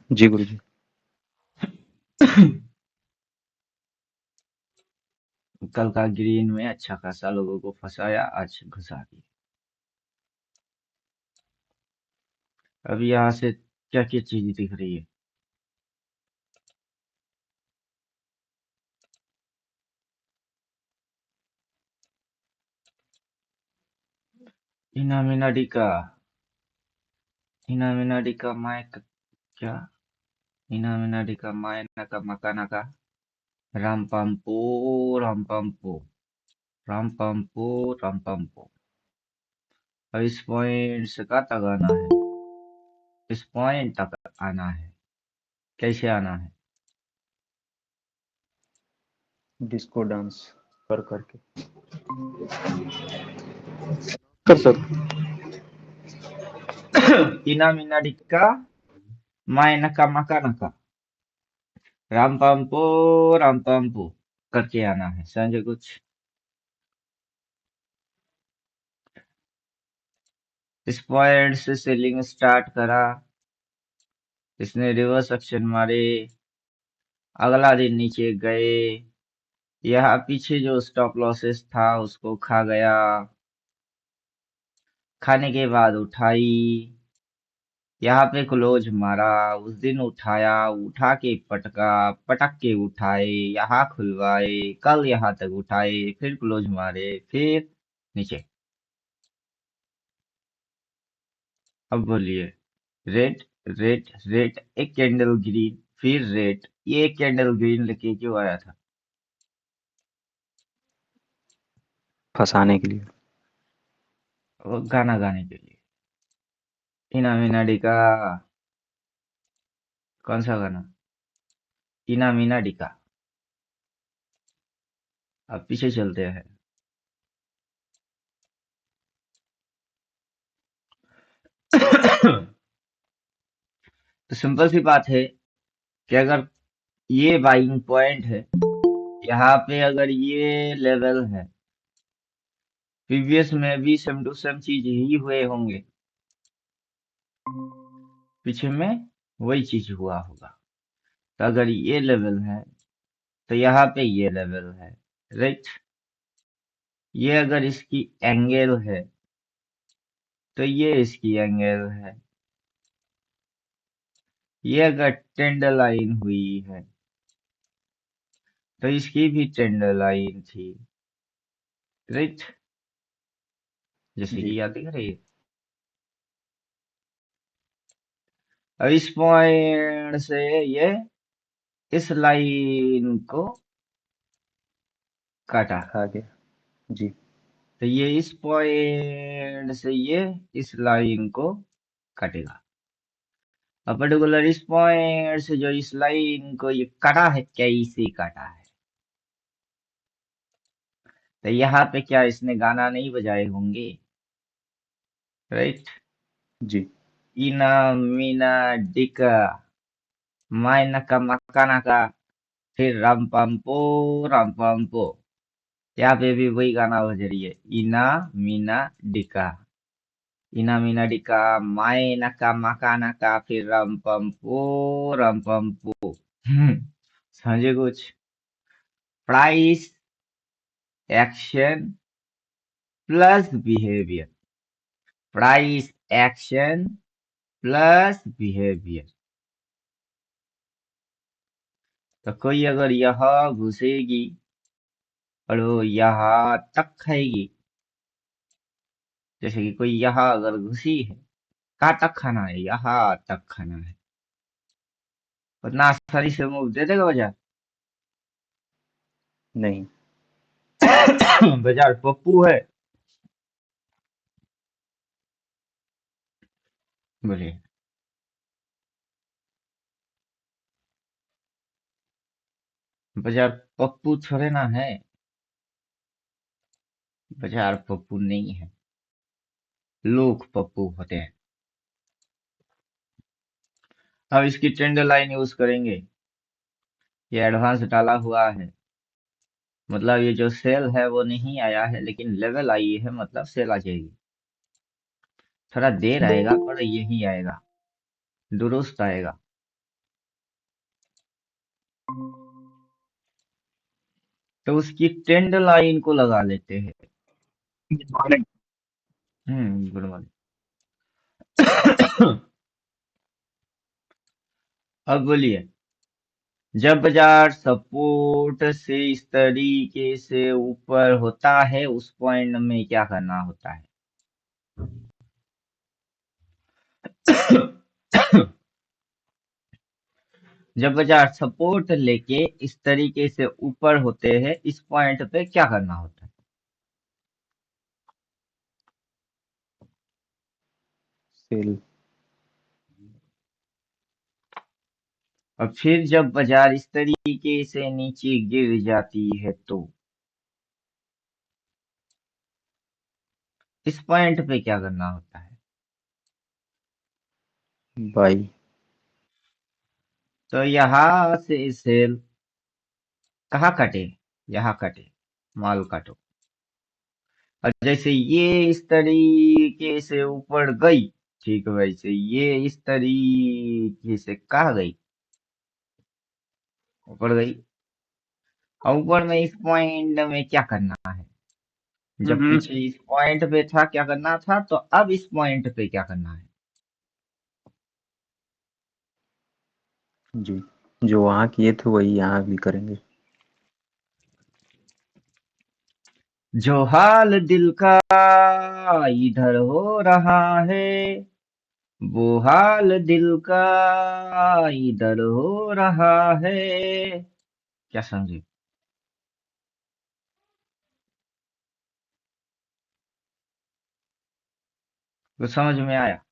जी गुरुजी। कल का ग्रीन में अच्छा खासा लोगों को फंसाया, आज घुसा दिया। अब यहाँ से क्या क्या चीज दिख रही है? इनामिनाडिका, इनामिनाडिका माइक, क्या? इनामिनाडिका माय नका मका नका, रामपम्पो, रामपम्पो, रामपम्पो, रामपम्पो। अब इस पॉइंट से का तक आना है? इस पॉइंट तक आना है। कैसे आना है? डिस्को डांस कर करके कर सर। इनामिनाडिका माय नका मका नका, रामपम्पो, रामपम्पो करके आना है। समझे कुछ? इस पॉइंट से सेलिंग स्टार्ट करा, इसने रिवर्स एक्शन मारे, अगला दिन नीचे गए, यहाँ पीछे जो स्टॉप लॉसेस था उसको खा गया, खाने के बाद उठाई, यहाँ पे क्लोज मारा, उस दिन उठाया, उठा के पटका, पटक के उठाए, यहाँ खुलवाए, कल यहाँ तक उठाए, फिर क्लोज मारे, फिर नीचे। अब बोलिए। रेड, रेड, रेड, एक कैंडल ग्रीन, फिर रेड, ये एक कैंडल ग्रीन लेके क्यों आया था? फंसाने के लिए। वो गाना गाने के लिए। इना मीना डिका, कौन सा गाना? इना मीना डिका। अब पीछे चलते हैं। तो सिंपल सी बात है कि अगर ये बाइंग पॉइंट है, यहाँ पे अगर ये लेवल है, प्रीवियस में भी सेम टू सेम चीज ही हुए होंगे, पीछे में वही चीज हुआ होगा। तो अगर ये लेवल है तो यहाँ पे ये लेवल है, राइट? ये अगर इसकी एंगल है तो ये इसकी एंगल है। ये अगर ट्रेंड लाइन हुई है तो इसकी भी ट्रेंड लाइन थी, राइट? जैसे जी कि याद दिख रही है। अब इस पॉइंट से ये इस लाइन को काटा, खा गया। जी तो ये इस पॉइंट से ये इस लाइन को काटेगा। अब पर्टिकुलर इस पॉइंट से जो इस लाइन को ये काटा है, कैसे काटा है? तो यहाँ पे क्या इसने गाना नहीं बजाए होंगे, राइट? जी इना मीना डिका माय नका मका नका, फिर राम पंपो, यहाँ पे भी वही गाना बज रही है। इना मीना डिका, इना मीना डिका माय नका मका नका, फिर राम पंपो। समझे कुछ? Price action plus behaviour, price action plus behaviour. तो कोई अगर यहाँ घुसेगी और वो यहाँ तक खाएगी, जैसे कि कोई यहाँ अगर घुसी है, कहाँ तक खाना है? यहाँ तक खाना है। उतना आसानी से मुंह दे देगा बाजार? नहीं। बाजार पप्पू है। बोलिए। बाजार पप्पू थोड़े ना है। बाजार पप्पू नहीं है, लोग पप्पू होते हैं। अब इसकी ट्रेंड लाइन यूज करेंगे। ये एडवांस डाला हुआ है, मतलब ये जो सेल है वो नहीं आया है, लेकिन लेवल आई है, मतलब सेल आ जाएगी। थोड़ा देर आएगा पर यही आएगा, दुरुस्त आएगा। तो उसकी ट्रेंड लाइन को लगा लेते हैं। Good morning. अब बोलिए, जब बाजार सपोर्ट से इस तरीके से ऊपर होता है, उस पॉइंट में क्या करना होता है? जब बाजार सपोर्ट लेके इस तरीके से ऊपर होते हैं, इस पॉइंट पे क्या करना होता है? सेल। और फिर जब बाजार इस तरीके से नीचे गिर जाती है तो इस पॉइंट पे क्या करना होता है? बाई। तो यहां से सेल कहाँ कटे? यहाँ कटे, माल काटो। और जैसे ये इस तरीके से ऊपर गई, ठीक वैसे ये इस तरीके से कहाँ गई? ऊपर गई। और ऊपर में इस पॉइंट में क्या करना है? जब पीछे इस पॉइंट पे था क्या करना था, तो अब इस पॉइंट पे क्या करना है? जी, जो वहाँ किए थे वही यहाँ भी करेंगे। जो हाल दिल का इधर हो रहा है, वो हाल दिल का इधर हो रहा है। क्या समझे? कुछ समझ में आया?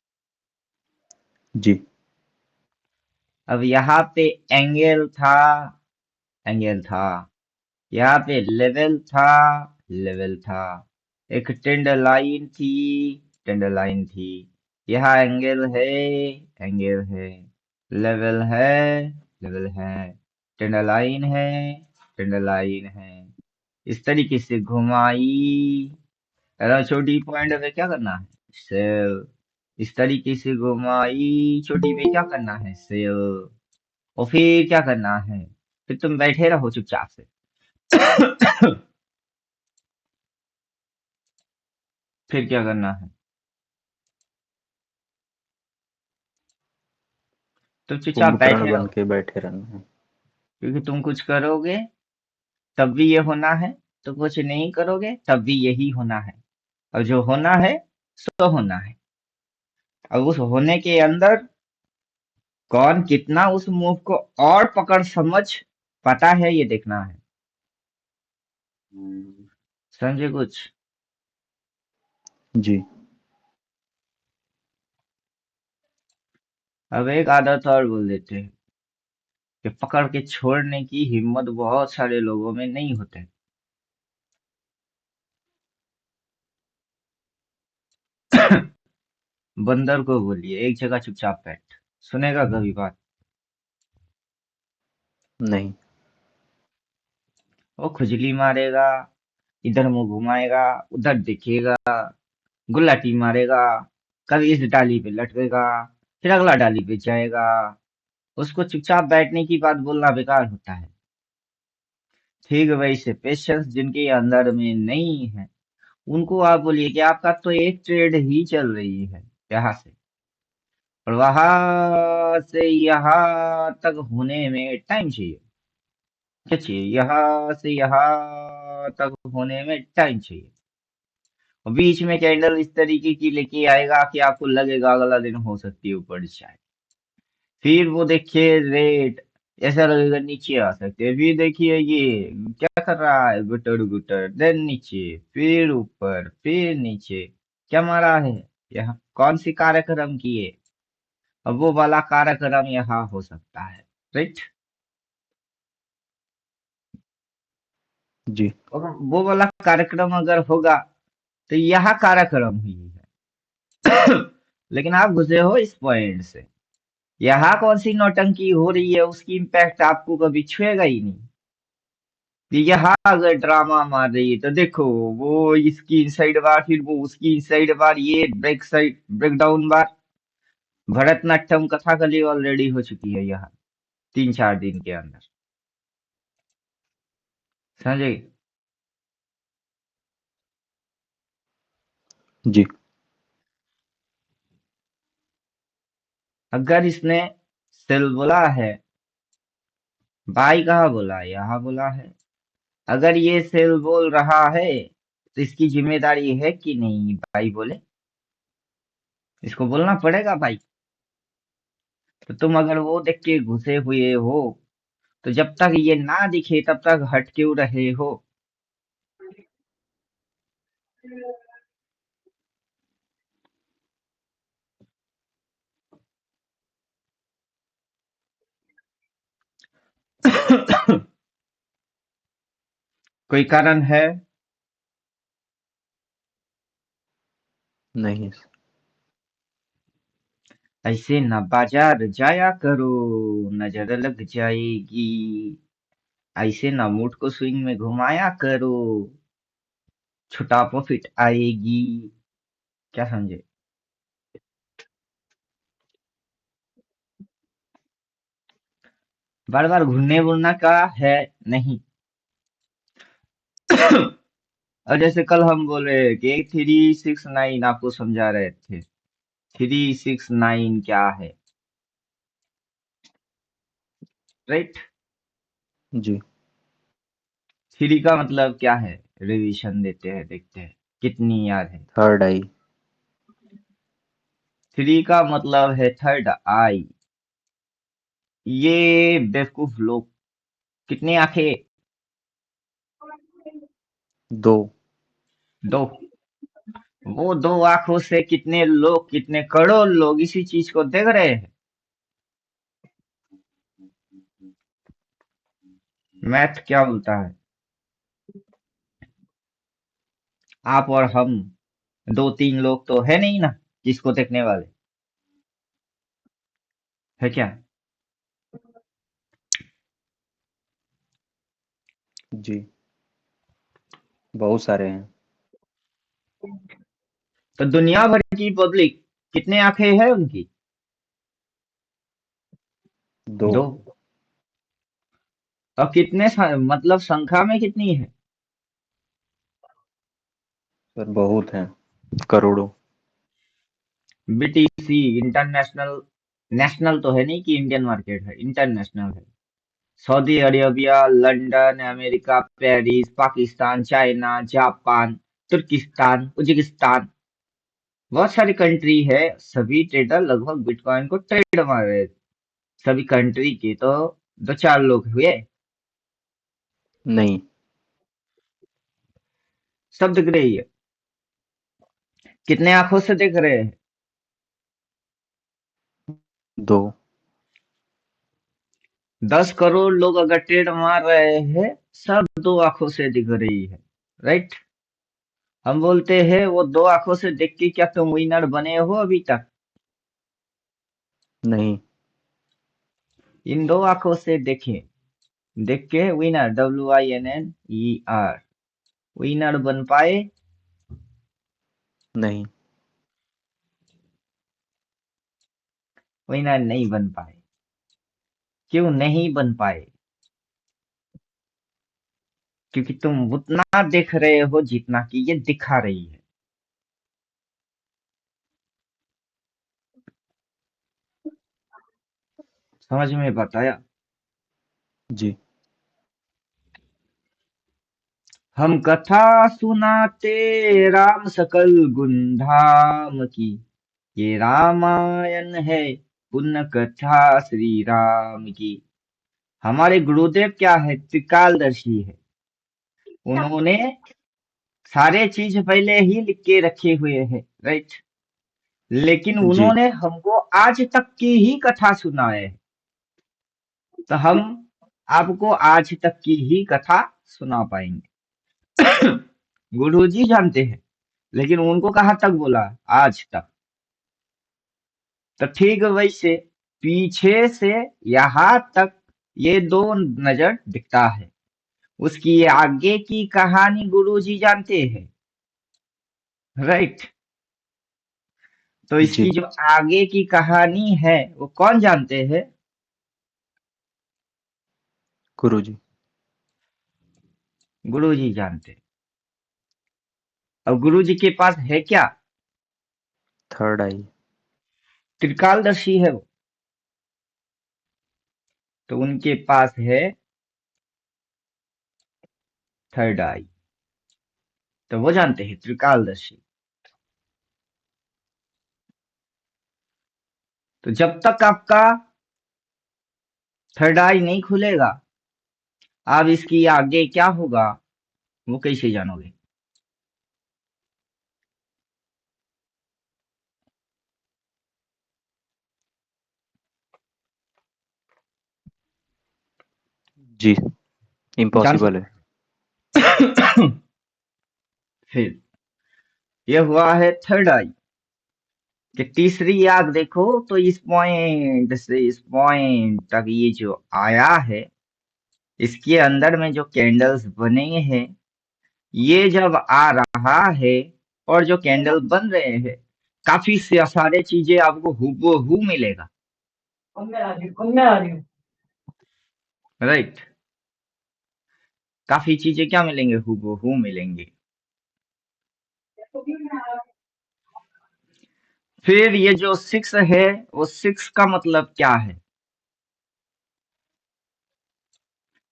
जी। अब यहाँ पे एंगल था, एंगल था। यहाँ पे लेवल था, लेवल था। एक टेंड लाइन थी, टेंड लाइन थी। यहाँ एंगल है, एंगल है। लेवल है, लेवल है। टेंड लाइन है, टेंड लाइन है। इस तरीके से घुमाई। छोटी पॉइंट पे क्या करना है? सेल। इस तरीके से घुमाई, छोटी पे क्या करना है? सेल। और फिर क्या करना है? फिर तुम बैठे रहो चुपचाप से। फिर क्या करना है? तुम चुपचाप कुंभकर्ण बैठे बन रहो, के बैठे रहना है। क्योंकि तुम कुछ करोगे तब भी ये होना है, तो कुछ नहीं करोगे तब भी यही होना है। और जो होना है सो होना है। अब उस होने के अंदर कौन कितना उस मूव को और पकड़ समझ पाता है, ये देखना है। समझे कुछ? जी। अब एक आदत और बोल देते हैं कि पकड़ के छोड़ने की हिम्मत बहुत सारे लोगों में नहीं होते। बंदर को बोलिए एक जगह चुपचाप बैठ, सुनेगा कभी बात? नहीं। वो खुजली मारेगा, इधर मुंह घुमाएगा, उधर देखेगा, गुलाटी मारेगा, कभी इस डाली पे लटकेगा, फिर अगला डाली पे जाएगा। उसको चुपचाप बैठने की बात बोलना बेकार होता है। ठीक वैसे पेशेंस जिनके अंदर में नहीं है, उनको आप बोलिए कि आपका तो एक ट्रेड ही चल रही है यहाँ से, और वहां से यहाँ तक होने में टाइम चाहिए। क्या चाहिए? यहाँ से यहाँ तक होने में टाइम चाहिए। और बीच में कैंडल इस तरीके की लेके आएगा कि आपको लगेगा अगला दिन हो सकती है ऊपर जाए। फिर वो देखिए रेट, ऐसा लगेगा नीचे आ सकते हैं। फिर देखिए ये क्या कर रहा है, गुटर गुटर, देन नीचे, फिर ऊपर, फिर नीचे। क्या मारा है? यहाँ कौन सी कार्यक्रम किए? अब वो वाला कार्यक्रम यहाँ हो सकता है, राइट? जी। और वो वाला कार्यक्रम अगर होगा तो यहाँ कार्यक्रम ही है। लेकिन आप घुसे हो इस पॉइंट से, यहाँ कौन सी नौटंकी हो रही है उसकी इम्पैक्ट आपको कभी छुएगा ही नहीं। कि यहाँ अगर ड्रामा मार रही है तो देखो, वो इसकी इनसाइड बार, फिर वो उसकी इनसाइड बार, ये ब्रेक साइड ब्रेक डाउन बार। भरतनाट्यम कथाकली ऑलरेडी हो चुकी है यहाँ 3-4 दिन के अंदर। समझे? जी। अगर इसने सेल बोला है, बाई कहाँ बोला है? यहाँ बोला है। अगर ये सेल बोल रहा है तो इसकी जिम्मेदारी है कि नहीं बाई बोले? इसको बोलना पड़ेगा भाई। तो तुम अगर वो देख के घुसे हुए हो तो जब तक ये ना दिखे तब तक हट क्यों रहे हो? कोई कारण है? नहीं। ऐसे न बाजार जाया करो, नजर लग जाएगी। ऐसे न मूड को स्विंग में घुमाया करो, छोटा प्रॉफिट आएगी। क्या समझे? बार बार घूरने बुरना का है नहीं। और जैसे कल हम बोले कि 369 आपको समझा रहे थे। 369 क्या है? राइट। जी। थ्री का मतलब क्या है? रिवीजन देते हैं, देखते हैं कितनी याद है। थर्ड आई। थ्री का मतलब है थर्ड आई। ये बेवकूफ लोग, कितनी आंखें? दो। दो। वो दो आंखों से कितने लोग, कितने करोड़ लोग इसी चीज को देख रहे हैं। मैथ क्या बोलता है? आप और हम, दो तीन लोग तो है नहीं ना जिसको देखने वाले, है क्या? जी। बहुत सारे हैं। तो दुनिया भर की पब्लिक, कितने आंखें हैं उनकी? दो। दो। और कितने मतलब संख्या में कितनी है? सर बहुत हैं, करोड़ों। बीटीसी इंटरनेशनल, नेशनल तो है नहीं कि इंडियन मार्केट है, इंटरनेशनल है। Saudi Arabia, London, America, Paris, Pakistan, China, Japan, तुर्किस्तान, उज्बेकिस्तान, बहुत सारी कंट्री है। सभी ट्रेडर लगभग बिटकॉइन को ट्रेड मार रहे हैं। सभी कंट्री के तो दो चार लोग हुए। नहीं। सब दिख रही है। कितने आंखों से देख रहे हैं? दो। 10 करोड़ लोग अगर ट्रेड मार रहे हैं, सब दो आंखों से दिख रही है। राइट। हम बोलते हैं वो दो आंखों से देख के क्या तुम विनर बने हो अभी तक? नहीं। इन दो आंखों से देखें, देख के विनर, WINNER, विनर बन पाए? नहीं। विनर नहीं बन पाए। क्यों नहीं बन पाए? क्योंकि तुम उतना देख रहे हो जितना कि ये दिखा रही है। समझ में बताया? जी। हम कथा सुनाते राम सकल गुण धाम की, ये रामायण है पुण्य कथा श्री राम की। हमारे गुरुदेव क्या है? त्रिकालदर्शी है। उन्होंने सारे चीज पहले ही लिख के रखे हुए हैं। राइट। लेकिन जी। उन्होंने हमको आज तक की ही कथा सुनाए है। तो हम आपको आज तक की ही कथा सुना पाएंगे। गुरु जी जानते हैं, लेकिन उनको कहाँ तक बोला? आज तक। तो ठीक वैसे पीछे से यहाँ तक ये दो नजर दिखता है। उसकी आगे की कहानी गुरु जी जानते हैं। राइट। तो इसकी जी। जो आगे की कहानी है वो कौन जानते हैं? गुरुजी। गुरु जी जानते हैं। और गुरु जी के पास है क्या? थर्ड आई। त्रिकालदर्शी है वो, तो उनके पास है थर्ड आई, तो वो जानते हैं त्रिकालदर्शी। तो जब तक आपका थर्ड आई नहीं खुलेगा, आप इसकी आगे क्या होगा वो कैसे जानोगे? जी, जान इम्पॉसिबल है। सकते फिर ये हुआ है थर्ड आई। कि तीसरी आग देखो तो इस पॉइंट से इस पॉइंट तक ये जो आया है, इसके अंदर में जो कैंडल्स बने हैं, ये जब आ रहा है और जो कैंडल बन रहे हैं, काफी से सारे चीजें आपको हूबहू मिलेगा। राइट, काफी चीजें क्या मिलेंगे, हूबहू मिलेंगे। फिर ये जो सिक्स है, वो सिक्स का मतलब क्या है?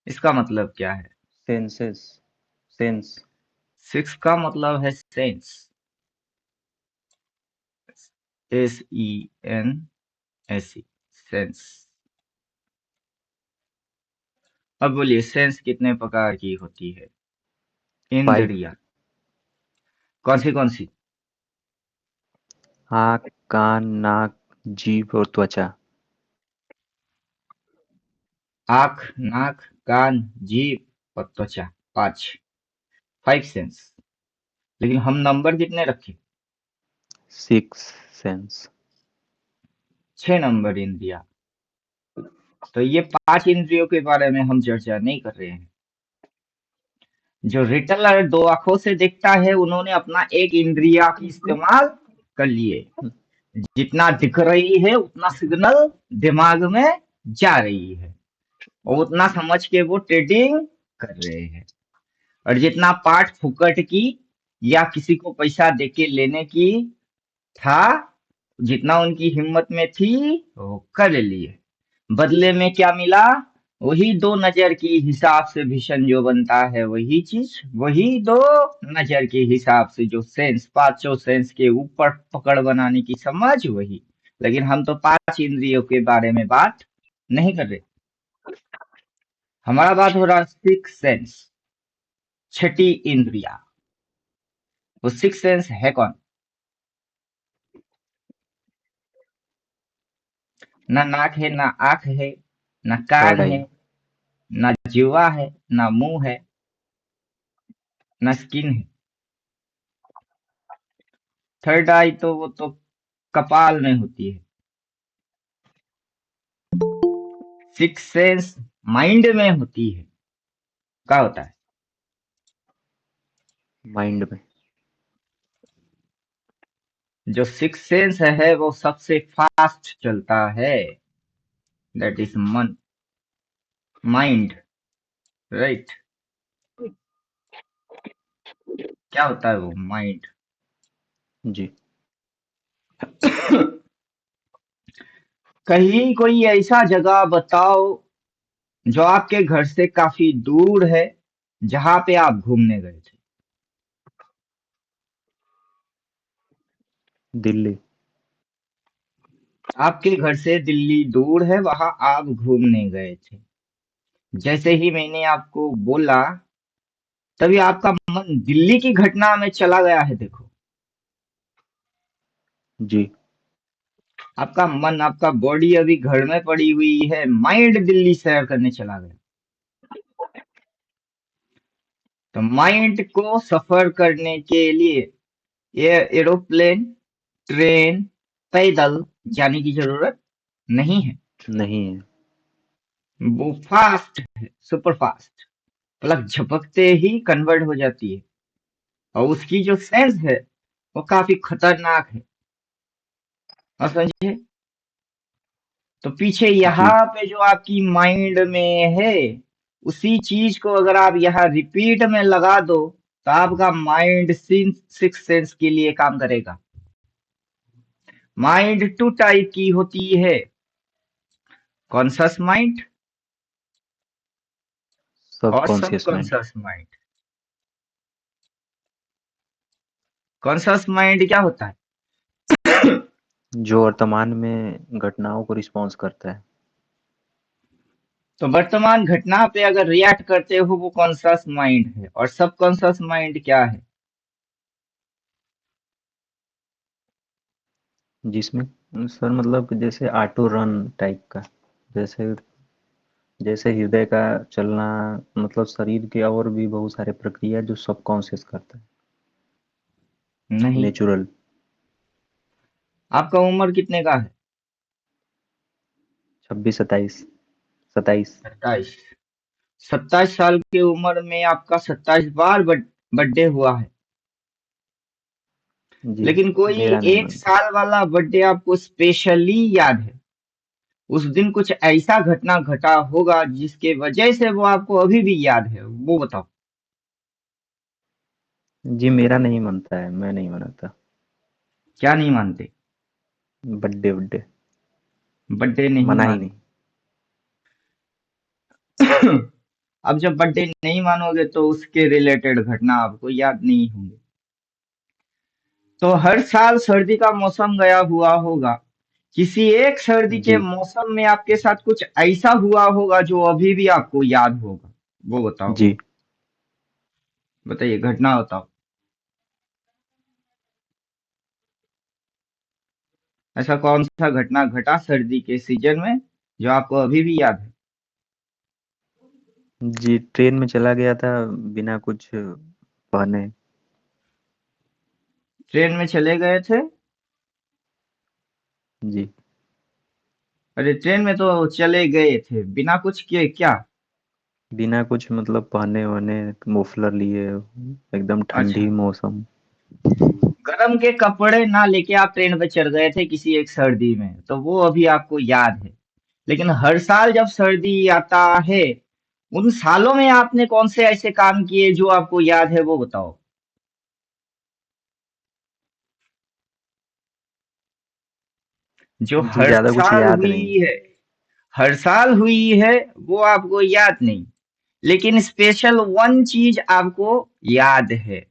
इसका मतलब क्या है? Senses, sense. सिक्स का मतलब है सेंस, SENSE, सेंस। अब बोलिए, सेंस कितने प्रकार की होती है? 5। इंद्रिया। कौन सी? आँख, कान, नाक, जीभ और त्वचा। आंख, नाक, कान, जीभ और त्वचा। पांच, 5 सेंस। लेकिन हम नंबर कितने रखे? 6 सेंस। 6 नंबर इंद्रिया। तो ये 5 इंद्रियों के बारे में हम चर्चा नहीं कर रहे हैं। जो रिटेलर 2 आंखों से देखता है, उन्होंने अपना एक इंद्रिया की इस्तेमाल कर लिए। जितना दिख रही है उतना सिग्नल दिमाग में जा रही है, और उतना समझ के वो ट्रेडिंग कर रहे हैं। और जितना पाठ फुकट की या किसी को पैसा देके लेने की था, जितना उनकी हिम्मत में थी, वो कर लिए। बदले में क्या मिला? वही 2 नजर की हिसाब से विशन जो बनता है, वही चीज, वही 2 नजर के हिसाब से जो सेंस, 5 सेंस के ऊपर पकड़ बनाने की समझ, वही। लेकिन हम तो 5 इंद्रियों के बारे में बात नहीं कर रहे। हमारा बात हो रहा 6 सेंस, छठी इंद्रिया। वो 6 सेंस है कौन? ना नाक है, ना आंख है, ना कान थर्ड आई। है, ना जीवा है, ना मुंह है, ना स्किन है। थर्ड आई तो वो तो कपाल में होती है। 6 सेंस माइंड में होती है। क्या होता है? माइंड में। जो 6 सेंस है वो सबसे फास्ट चलता है, दैट इज मन, माइंड। राइट। क्या होता है वो माइंड? जी। कहीं कोई ऐसा जगह बताओ जो आपके घर से काफी दूर है, जहां पे आप घूमने गए थे। दिल्ली। आपके घर से दिल्ली दूर है, वहां आप घूमने गए थे। जैसे ही मैंने आपको बोला, तभी आपका मन दिल्ली की घटना में चला गया है। देखो, जी। आपका मन, आपका बॉडी अभी घर में पड़ी हुई है, माइंड दिल्ली सैर करने चला गया। तो माइंड को सफर करने के लिए ये एरोप्लेन, ट्रेन, पैदल जाने की जरूरत नहीं है। नहीं है। वो फास्ट है, सुपर फास्ट। पलक झपकते ही कन्वर्ट हो जाती है। और उसकी जो सेंस है, वो काफी खतरनाक है। और समझे? तो पीछे जी। यहाँ पे जो आपकी माइंड में है, उसी चीज को अगर आप यहाँ रिपीट में लगा दो, तो आपका माइंड 6 सेंस के लिए काम करेगा। माइंड टू टाइप की होती है, कॉन्शस माइंड और subconscious mind. Subconscious mind. Conscious mind क्या होता है? जो वर्तमान में घटनाओं को रिस्पॉन्स करता है। तो वर्तमान घटना पे अगर रिएक्ट करते हो वो कॉन्शस माइंड है। और सबकॉन्शस माइंड क्या है? जिसमें सर मतलब जैसे ऑटो रन टाइप का, जैसे जैसे हृदय का चलना, मतलब शरीर के और भी बहुत सारे प्रक्रिया जो सबकॉन्शियस करता है, नहीं। नेचुरल। आपका उम्र कितने का है? 26, 27, 27। 27। 27 साल की उम्र में आपका 27 बार बर्थडे हुआ है। जी। लेकिन कोई मेरा नहीं एक मानता। साल वाला बर्थडे आपको स्पेशली याद है। उस दिन कुछ ऐसा घटना घटा होगा जिसके वजह से वो आपको अभी भी याद है, वो बताओ। जी मेरा नहीं मानता है, मैं नहीं मनाता। क्या नहीं मानते? बर्थडे बर्थडे बर्थडे नहीं मना ही मानते? नहीं। अब जब बर्थडे नहीं मानोगे तो उसके रिलेटेड घटना आपको याद नहीं होंगे। तो हर साल सर्दी का मौसम गया हुआ होगा। किसी एक सर्दी के जी। मौसम में आपके साथ कुछ ऐसा हुआ होगा जो अभी भी आपको याद होगा, वो बताओ। जी। बताइए, घटना बताओ। ऐसा कौन सा घटना घटा सर्दी के सीजन में जो आपको अभी भी याद है? जी ट्रेन में चला गया था बिना कुछ पहने। ट्रेन में चले गए थे? जी। अरे ट्रेन में तो चले गए थे बिना कुछ किए क्या? बिना कुछ मतलब पहने वहने, मुफलर लिए, एकदम ठंडी अच्छा, मौसम। गर्म के कपड़े ना लेके आप ट्रेन पे चढ़ गए थे किसी एक सर्दी में, तो वो अभी आपको याद है। लेकिन हर साल जब सर्दी आता है, उन सालों में आपने कौन से ऐसे काम किए जो आपको याद है, वो बताओ। जो जी हर ज्यादा कुछ साल याद नहीं। हुई है, हर साल हुई है, वो आपको याद नहीं। लेकिन स्पेशल वन चीज आपको याद है।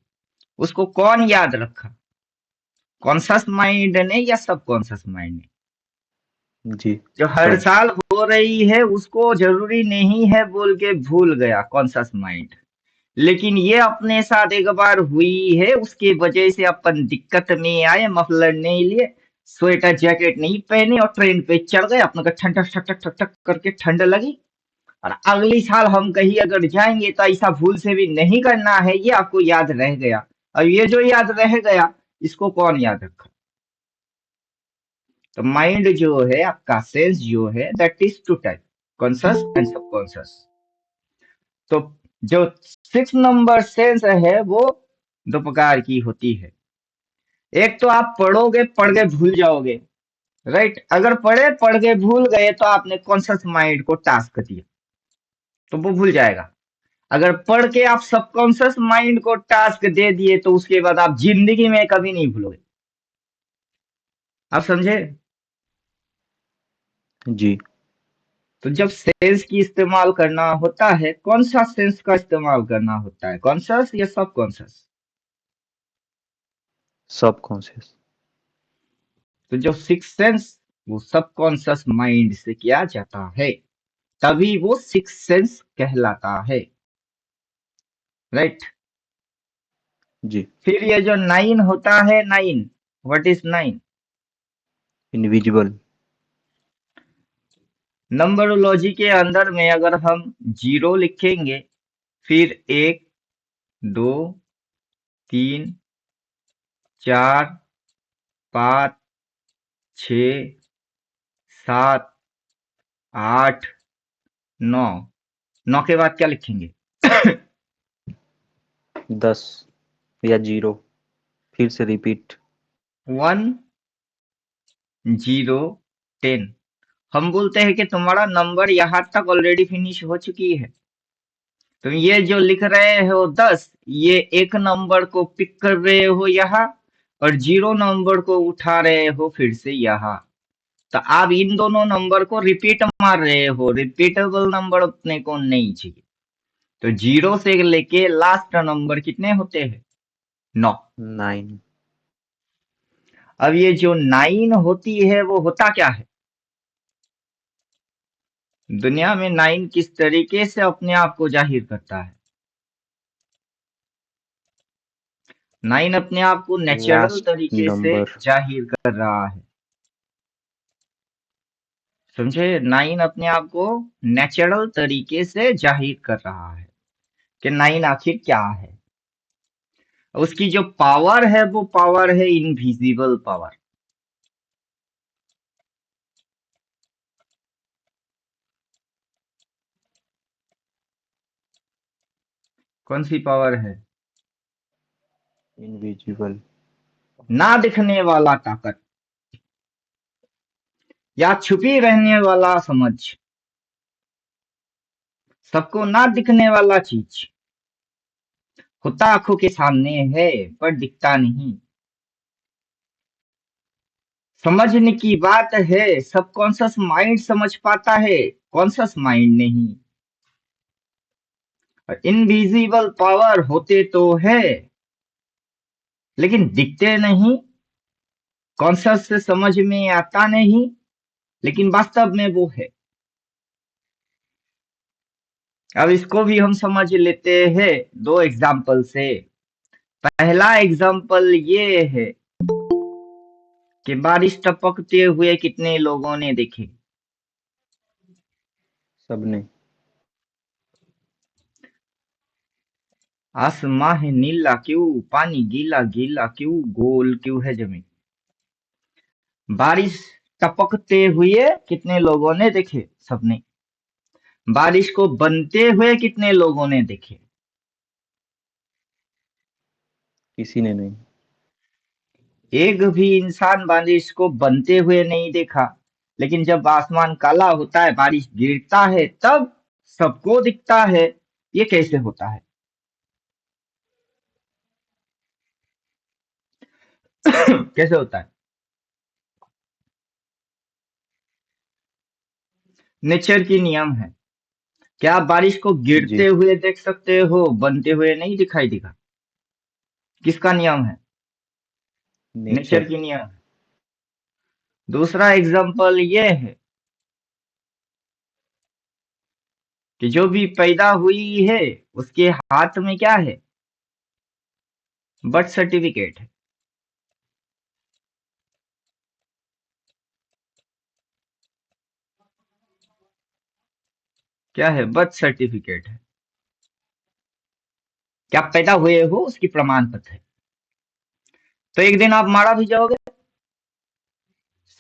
उसको कौन याद रखा? कॉन्शस माइंड ने या सबकॉन्शस माइंड ने? जी। जो हर सब। साल हो रही है उसको जरूरी नहीं है बोल के भूल गया कॉन्शस माइंड। लेकिन ये अपने साथ एक बार हुई है, उसकी वजह से अपन दिक्कत में आए, मफलर नहीं लिए, स्वेटर जैकेट नहीं पहने और ट्रेन पे चढ़ गए, अपने को ठंड ठक ठक ठक ठक करके ठंड लगी। और अगली साल हम कहीं अगर जाएंगे तो ऐसा भूल से भी नहीं करना है, ये आपको याद रह गया। अब ये जो याद रह गया, इसको कौन याद रखा? तो माइंड जो है आपका, सेंस जो है, that is two type, conscious and subconscious. तो जो 6 नंबर सेंस है वो दो प्रकार की होती है। एक तो आप पढ़ोगे, पढ़ के भूल जाओगे, राइट? अगर पढ़े पढ़ के भूल गए तो आपने कॉन्शस माइंड को टास्क दिया, तो वो भूल जाएगा। अगर पढ़ के आप सबकॉन्शियस माइंड को टास्क दे दिए तो उसके बाद आप जिंदगी में कभी नहीं भूलोगे। आप समझे? जी। तो जब सेंस की इस्तेमाल करना होता है, कौन सा सेंस का इस्तेमाल करना होता है, कॉन्शियस या सबकॉन्शियस? सबकॉन्शियस। तो जो सिक्स सेंस, वो सबकॉन्शियस माइंड से किया जाता है, तभी वो सिक्स सेंस कहलाता है, राइट? जी। फिर ये जो नाइन होता है, nine, what is nine? Invisible. Numerology के अंदर में अगर हम जीरो लिखेंगे, फिर एक, दो, तीन, चार, पाँच, छ, सात, आठ, नौ, नौ के बाद क्या लिखेंगे? 10 या 0, फिर से रिपीट। One, zero, 10। हम बोलते हैं कि तुम्हारा नंबर यहाँ तक ऑलरेडी फिनिश हो चुकी है। तुम ये जो लिख रहे हो 10, ये एक नंबर को पिक कर रहे हो यहाँ, और 0 नंबर को उठा रहे हो फिर से यहाँ, तो आप इन दोनों नंबर को रिपीट मार रहे हो, रिपीटेबल नंबर अपने को नहीं चाहिए। तो 0 से लेके लास्ट नंबर कितने होते हैं? 9। 9। अब ये जो 9 होती है वो होता क्या है? दुनिया में 9 किस तरीके से अपने आप को जाहिर करता है? 9 अपने आप को नेचुरल लास्ट तरीके से नंबर। जाहिर कर रहा है, समझे? 9 अपने आप को नेचुरल तरीके से जाहिर कर रहा है कि 9 आखिर क्या है। उसकी जो पावर है वो पावर है इनविजिबल पावर। कौन सी पावर है? इनविजिबल। ना दिखने वाला ताकत या छुपी रहने वाला समझ, सबको ना दिखने वाला चीज होता आंखों के सामने है पर दिखता नहीं। समझने की बात है, सबकॉन्शियस माइंड समझ पाता है, कॉन्शियस माइंड नहीं। और इनविजिबल पावर होते तो है लेकिन दिखते नहीं, कॉन्शियस से समझ में आता नहीं, लेकिन वास्तव में वो है। अब इसको भी हम समझ लेते हैं दो एग्जाम्पल से। पहला एग्जाम्पल ये है कि बारिश टपकते हुए कितने लोगों ने देखे? सबने। आसमां है नीला क्यों, पानी गीला गीला क्यों, गोल क्यों है जमीन? बारिश टपकते हुए कितने लोगों ने देखे? सबने। बारिश को बनते हुए कितने लोगों ने देखे? किसी ने नहीं। एक भी इंसान बारिश को बनते हुए नहीं देखा, लेकिन जब आसमान काला होता है, बारिश गिरता है, तब सबको दिखता है। ये कैसे होता है? कैसे होता है? नेचर की नियम है। क्या आप बारिश को गिरते जी। हुए देख सकते हो, बनते हुए नहीं दिखाई देगा? किसका नियम है? Nature nature. की नियम। दूसरा एग्जाम्पल ये है कि जो भी पैदा हुई है उसके हाथ में क्या है? बर्थ सर्टिफिकेट है। क्या है? बर्थ सर्टिफिकेट है। क्या आप पैदा हुए हो उसकी प्रमाण पत्र है। तो एक दिन आप मारा भी जाओगे,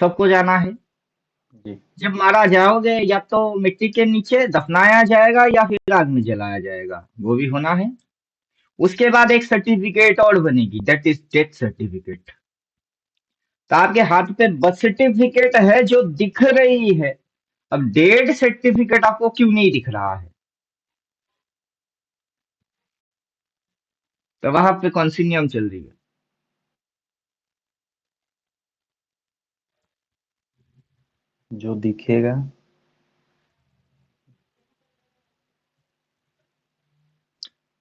सबको जाना है। जी। जब मारा जाओगे या तो मिट्टी के नीचे दफनाया जाएगा या फिर आग में जलाया जाएगा, वो भी होना है। उसके बाद एक सर्टिफिकेट और बनेगी, दैट इज डेथ सर्टिफिकेट। तो आपके हाथ पे बर्थ सर्टिफिकेट है जो दिख रही है। अब डेथ सर्टिफिकेट आपको क्यों नहीं दिख रहा है? तो वहां पे कौन सी नियम चल रही है? जो दिखेगा।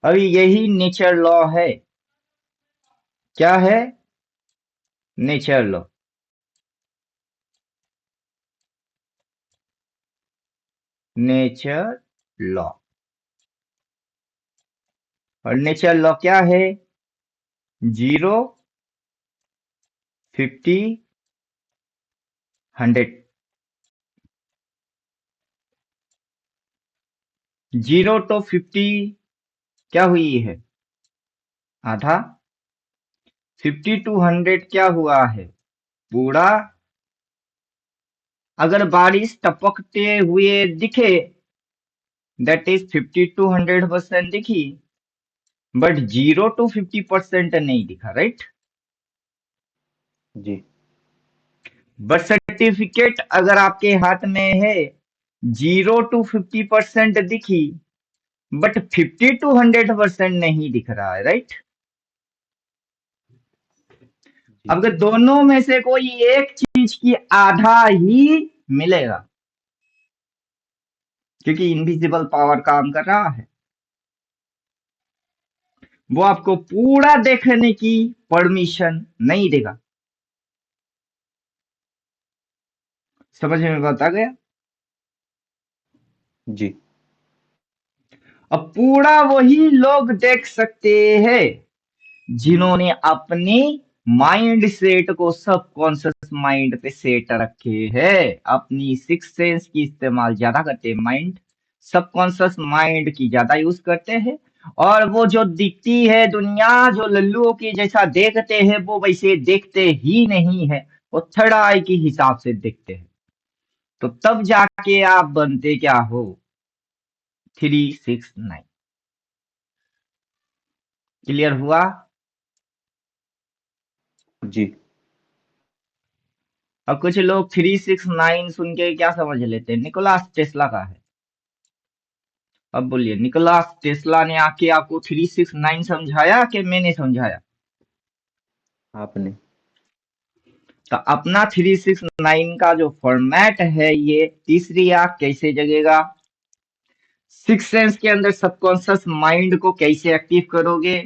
अभी यही नेचर लॉ है। क्या है? Nature law. Nature law. और नेचर लॉ क्या है? 0, 50, 100। 0 to 50 क्या हुई है? आधा। 50 to 100 क्या हुआ है? पूरा। अगर बारिश टपकते हुए दिखे, दैट इज 50 to 100% दिखी, बट 0 to 50% नहीं दिखा, राइट? जी। बर्थ सर्टिफिकेट अगर आपके हाथ में है, 0 to 50% दिखी, बट 50 to 100% नहीं दिख रहा है, राइट? जी। अब दोनों में से कोई एक चीज की आधा ही मिलेगा, क्योंकि इनविजिबल पावर काम कर रहा है, वो आपको पूरा देखने की परमिशन नहीं देगा। समझ में बात आ गया? जी। अब पूरा वही लोग देख सकते हैं जिन्होंने अपने माइंड सेट को सबकॉन्शियस माइंड पे सेट रखे है, अपनी सिक्स सेंस की इस्तेमाल ज्यादा करते हैं, माइंड सबकॉन्शियस माइंड की ज्यादा यूज करते हैं। और वो जो दिखती है दुनिया, जो लल्लुओं की जैसा देखते हैं, वो वैसे देखते ही नहीं है, वो थर्ड आई के हिसाब से देखते हैं। तो तब जाके आप बनते क्या हो? 369। क्लियर हुआ? जी। अब कुछ लोग 369 सुन के क्या समझ लेते हैं, निकोलास टेस्ला का है। अब बोलिए, निकोलास टेस्ला ने आके आपको 369 समझाया कि मैंने समझाया? आपने। तो अपना 369 का जो फॉर्मेट है, ये तीसरी आंख कैसे जगेगा, सिक्स सेंस के अंदर सबकॉन्शियस माइंड को कैसे एक्टिव करोगे,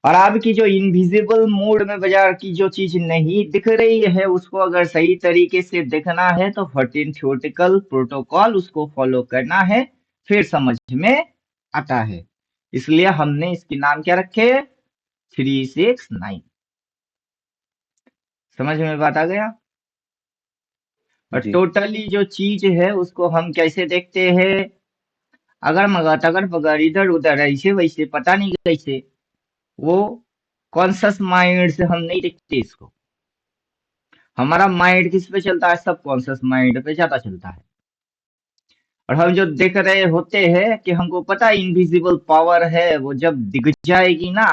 और आपकी जो इनविजिबल मोड में बाजार की जो चीज नहीं दिख रही है, उसको अगर सही तरीके से देखना है तो 14 थ्योरेटिकल प्रोटोकॉल उसको फॉलो करना है, फिर समझ में आता है। इसलिए हमने इसके नाम क्या रखे? 369। समझ में बात आ गया? और जी। टोटली जो चीज है उसको हम कैसे देखते हैं, अगर मगर तगर पगर इधर उधर ऐसे वैसे पता नहीं कैसे, वो कॉन्शस माइंड से हम नहीं देखते इसको। हमारा माइंड किस पे चलता है? सबकॉन्शियस माइंड पे ज्यादा चलता है। और हम जो देख रहे होते हैं कि हमको पता है इनविजिबल पावर है, वो जब दिख जाएगी ना,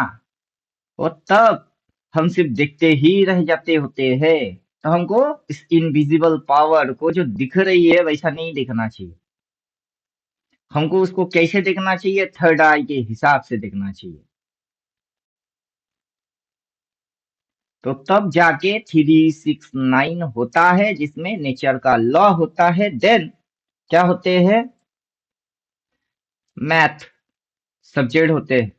वो तब हम सिर्फ देखते ही रह जाते होते हैं। तो हमको इस इनविजिबल पावर को जो दिख रही है वैसा नहीं देखना चाहिए, हमको उसको कैसे देखना चाहिए? थर्ड आई के हिसाब से देखना चाहिए। तो तब जाके 369 होता है, जिसमें नेचर का लॉ होता है। देन क्या होते हैं? मैथ सब्जेक्ट होते हैं।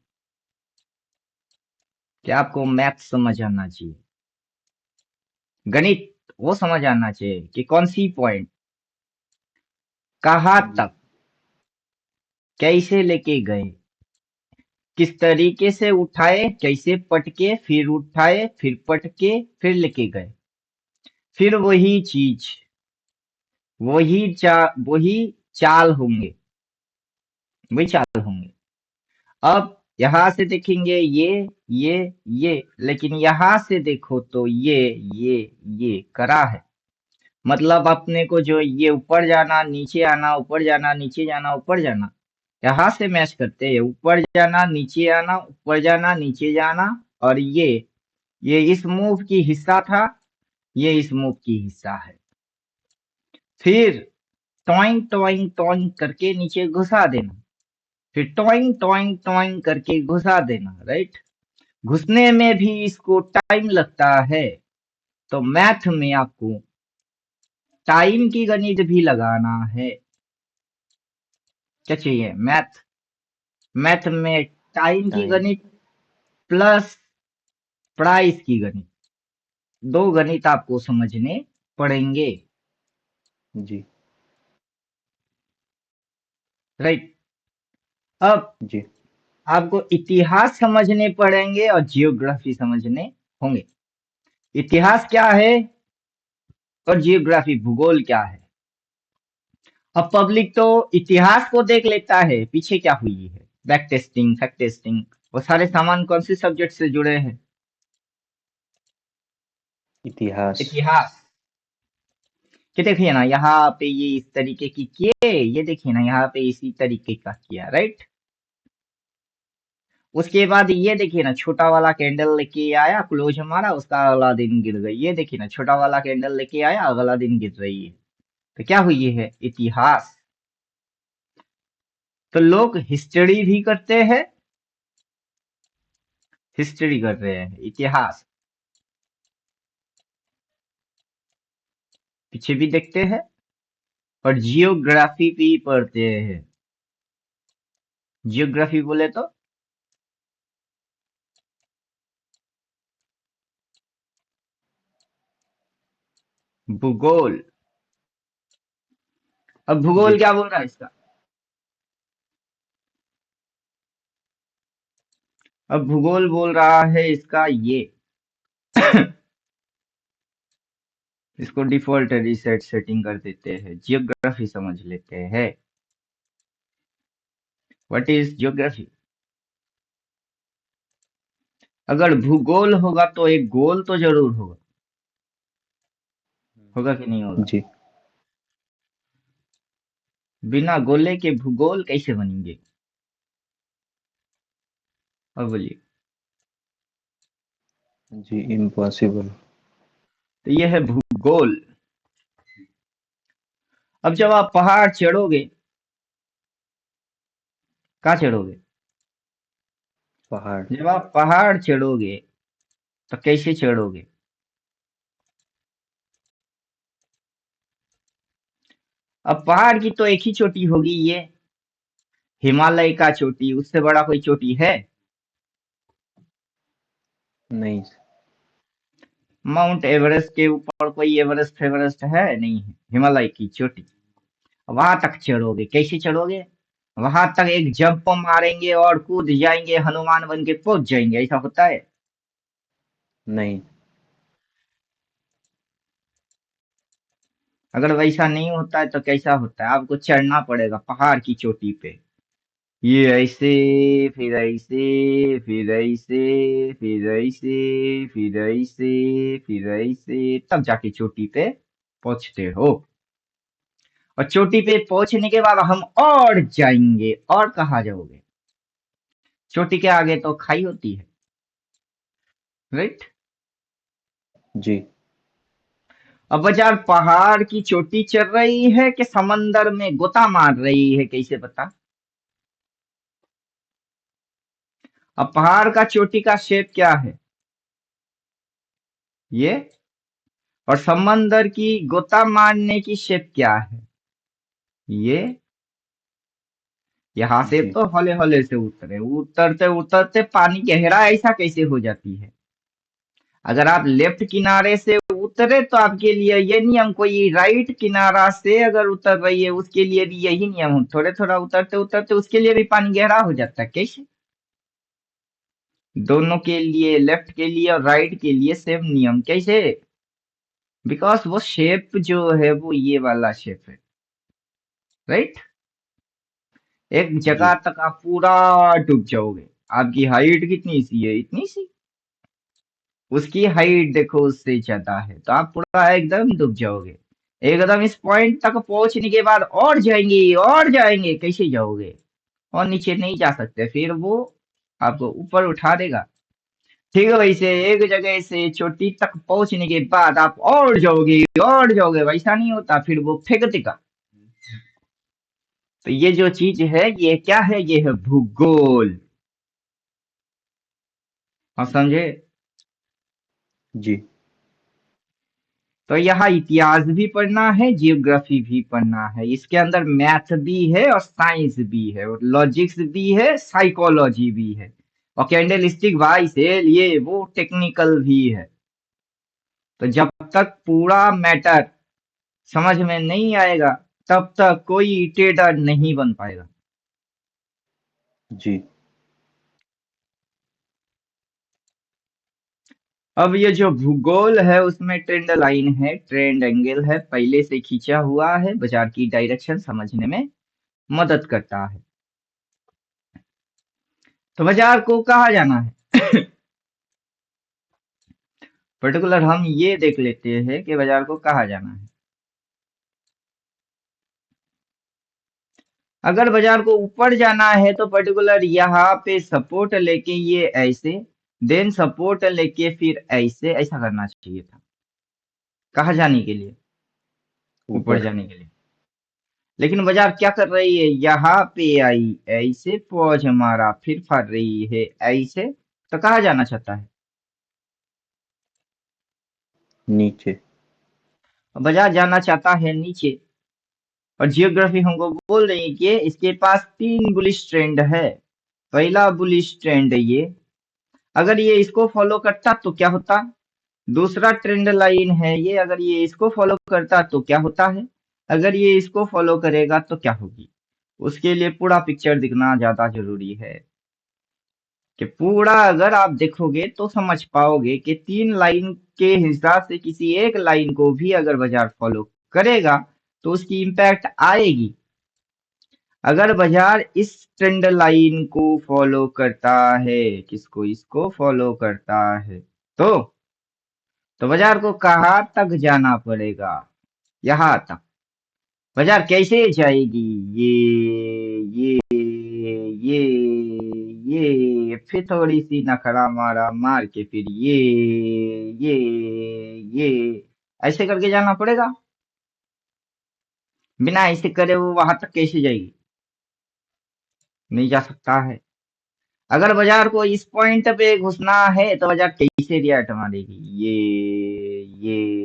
क्या आपको मैथ समझ आना चाहिए, गणित वो समझ आना चाहिए कि कौन सी पॉइंट कहाँ जी। तक कैसे लेके गए, किस तरीके से उठाए, कैसे पटके, फिर उठाए, फिर पटके, फिर लेके गए, फिर वही चीज, वही चाल होंगे, वही चाल होंगे। अब यहां से देखेंगे ये, लेकिन यहां से देखो तो ये करा है। मतलब अपने को जो ये ऊपर जाना नीचे आना, ऊपर जाना नीचे जाना, ऊपर जाना, यहां से मैच करते हैं। ऊपर जाना नीचे आना, ऊपर जाना नीचे जाना, और ये इस मूव की हिस्सा था, ये इस मूव की हिस्सा है। फिर टॉइंग टॉइंग टॉइंग करके नीचे घुसा देना, फिर टॉइंग टॉइंग टॉइंग करके घुसा देना, राइट। घुसने में भी इसको टाइम लगता है, तो मैथ में आपको टाइम की गणित भी लगाना है। क्या चाहिए? मैथ। मैथ में टाइम की टाइम। गणित प्लस प्राइस की गणित, दो गणित आपको समझने पड़ेंगे, जी। राइट। अब जी। आपको इतिहास समझने पड़ेंगे और जियोग्राफी समझने होंगे। इतिहास क्या है और जियोग्राफी भूगोल क्या है? अब पब्लिक तो इतिहास को देख लेता है, पीछे क्या हुई है, बैक टेस्टिंग, फैक्ट टेस्टिंग, वो सारे सामान कौन से सब्जेक्ट से जुड़े हैं? इतिहास। इतिहास। कि देखिए ना, यहाँ पे ये इस तरीके की किए, ये देखिए ना यहाँ पे इसी तरीके का किया, राइट। उसके बाद ये देखिए ना, छोटा वाला कैंडल लेके आया, क्लोज हमारा, उसका अगला दिन गिर गई। ये देखिए ना, छोटा वाला कैंडल लेके आया, अगला दिन गिर रही है। तो क्या हुई है? इतिहास। तो लोग हिस्ट्री भी करते हैं, हिस्ट्री कर रहे हैं, इतिहास। पीछे भी देखते हैं और जियोग्राफी भी पढ़ते हैं। जियोग्राफी बोले तो भूगोल। अब भूगोल जी। क्या बोल रहा है इसका? अब भूगोल बोल रहा है इसका ये। इसको डिफॉल्ट रीसेट सेटिंग कर देते हैं, जियोग्राफी समझ लेते हैं। What is geography? अगर भूगोल होगा तो एक गोल तो जरूर होगा। होगा कि नहीं होगा? जी। बिना गोले के भूगोल कैसे बनेंगे? अब बोलिए। जी, इम्पॉसिबल। तो ये है भूगोल। अब जब आप पहाड़ चढ़ोगे, कहाँ चढ़ोगे? पहाड़। जब आप पहाड़ चढ़ोगे तो कैसे चढ़ोगे? अब पहाड़ की तो एक ही चोटी होगी, ये हिमालय का चोटी, उससे बड़ा कोई चोटी है? नहीं। माउंट एवरेस्ट के ऊपर कोई एवरेस्ट फेवरेस्ट है? नहीं है, हिमालय की चोटी। वहां तक चढ़ोगे, कैसे चढ़ोगे? वहां तक एक जंप मारेंगे और कूद जाएंगे, हनुमान बन के पहुंच जाएंगे, ऐसा होता है? नहीं। अगर वैसा नहीं होता है तो कैसा होता है? आपको चढ़ना पड़ेगा पहाड़ की चोटी पे। ये ऐसे, फिर ऐसे, फिर ऐसे, फिर ऐसे, फिर ऐसे, फिर ऐसे, तब जाके चोटी पे पहुंचते हो। और चोटी पे पहुंचने के बाद हम और जाएंगे, और कहाँ जाओगे? चोटी के आगे तो खाई होती है, राइट? जी। अब बाजार पहाड़ की चोटी चढ़ रही है कि समंदर में गोता मार रही है, कैसे पता? अब पहाड़ का चोटी का शेप क्या है? ये। और समंदर की गोता मारने की शेप क्या है? ये। यहाँ से जी। तो हौले हौले से उतरे, उतरते उतरते पानी गहरा ऐसा कैसे हो जाती है? अगर आप लेफ्ट किनारे से उतरे तो आपके लिए ये नियम, कोई राइट किनारा से अगर उतर रही है उसके लिए भी यही नियम हो, थोड़े थोड़ा उतरते उतरते उसके लिए भी पानी गहरा हो जाता है, कैसे? दोनों के लिए, लेफ्ट के लिए और राइट के लिए सेम नियम, कैसे? बिकॉज वो शेप जो है वो ये वाला शेप है, राइट? एक जी। जगह तक आप पूरा डूब जाओगे। आपकी हाइट कितनी सी है? इतनी सी। उसकी हाइट देखो उससे ज्यादा है, तो आप पूरा एकदम डूब जाओगे। एकदम इस पॉइंट तक पहुंचने के बाद और जाएंगे, और जाएंगे, कैसे जाओगे? और नीचे नहीं जा सकते, फिर वो आपको ऊपर उठा देगा। ठीक है, वैसे एक जगह से चोटी तक पहुंचने के बाद आप और जाओगे, वैसा नहीं होता, फिर वो फेंक देगा। तो ये जो चीज है ये क्या है? ये है भूगोल। आप समझे? जी। तो यहाँ इतिहास भी पढ़ना है, जियोग्राफी भी पढ़ना है, इसके अंदर मैथ भी है और साइंस भी है और लॉजिक्स भी है, साइकोलॉजी भी है, और कैंडलस्टिक भाई सेल ये वो टेक्निकल भी है। तो जब तक पूरा मैटर समझ में नहीं आएगा तब तक कोई ट्रेडर नहीं बन पाएगा। जी। अब ये जो भूगोल है उसमें ट्रेंड लाइन है, ट्रेंड एंगल है, पहले से खींचा हुआ है, बाजार की डायरेक्शन समझने में मदद करता है। तो बाजार को कहाँ जाना है? पर्टिकुलर हम ये देख लेते हैं कि बाजार को कहाँ जाना है। अगर बाजार को ऊपर जाना है तो पर्टिकुलर यहाँ पे सपोर्ट लेके ये ऐसे, देन सपोर्ट लेके फिर ऐसे, ऐसा करना चाहिए था। कहाँ जाने के लिए? ऊपर ऊपर। जाने के लिए। लेकिन बाजार क्या कर रही है? यहाँ पे आई, ऐसे पॉज मारा, फिर फट रही है ऐसे, तो कहाँ जाना चाहता है? नीचे। बाजार जाना चाहता है नीचे, और जियोग्राफी हमको बोल रही है कि इसके पास 3 बुलिश ट्रेंड है। पहला बुलिश ट्रेंड ये, अगर ये इसको फॉलो करता तो क्या होता। दूसरा ट्रेंड लाइन है ये, अगर ये इसको फॉलो करता तो क्या होता है। अगर ये इसको फॉलो करेगा तो क्या होगी। उसके लिए पूरा पिक्चर दिखना ज्यादा जरूरी है, कि पूरा अगर आप देखोगे तो समझ पाओगे कि 3 लाइन के हिसाब से किसी एक लाइन को भी अगर बाजार फॉलो करेगा तो उसकी इम्पैक्ट आएगी। अगर बाजार इस ट्रेंड लाइन को फॉलो करता है, किसको, इसको फॉलो करता है, तो बाजार को कहाँ तक जाना पड़ेगा, यहाँ तक। बाजार कैसे जाएगी, ये फिर थोड़ी सी नखरा मारा मार के फिर ये ऐसे करके जाना पड़ेगा। बिना ऐसे करे वो वहां तक कैसे जाएगी, नहीं जा सकता है। अगर बाजार को इस पॉइंट पे घुसना है तो बाजार कैसे रिएक्ट मारेगी, ये ये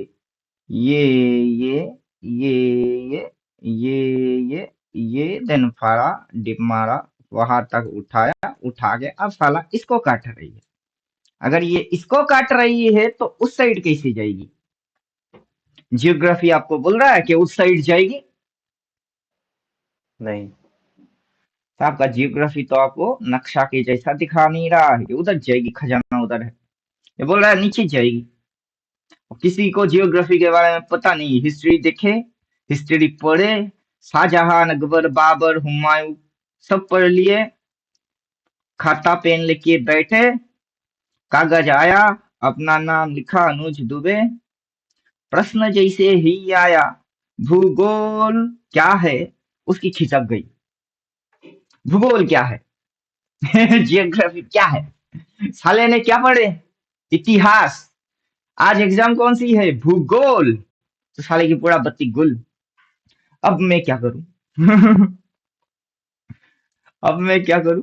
ये ये ये देन फाड़ा, डिप मारा, वहां तक उठाया, उठा के अब साला इसको काट रही है। अगर ये इसको काट रही है तो उस साइड कैसे जाएगी। जियोग्राफी आपको बोल रहा है कि उस साइड जाएगी। नहीं। तो आपका जियोग्राफी तो आपको नक्शा के जैसा दिखा नहीं रहा है कि उधर जाएगी, खजाना उधर है। ये बोल रहा है नीचे जाएगी। किसी को जियोग्राफी के बारे में पता नहीं, हिस्ट्री देखे, हिस्ट्री पढ़े, शाहजहां, अकबर, बाबर, हुमायूं सब पढ़ लिए, खाता पेन लेके बैठे, कागज आया, अपना नाम लिखा अनुज दुबे, प्रश्न जैसे ही आया, भूगोल क्या है, उसकी खिसक गई। भूगोल क्या है, जियोग्राफी क्या है, साले ने क्या पढ़े, इतिहास। आज एग्जाम कौन सी है, भूगोल। तो साले की पूरा बत्ती गुल। अब मैं क्या करूं। अब मैं क्या करूं,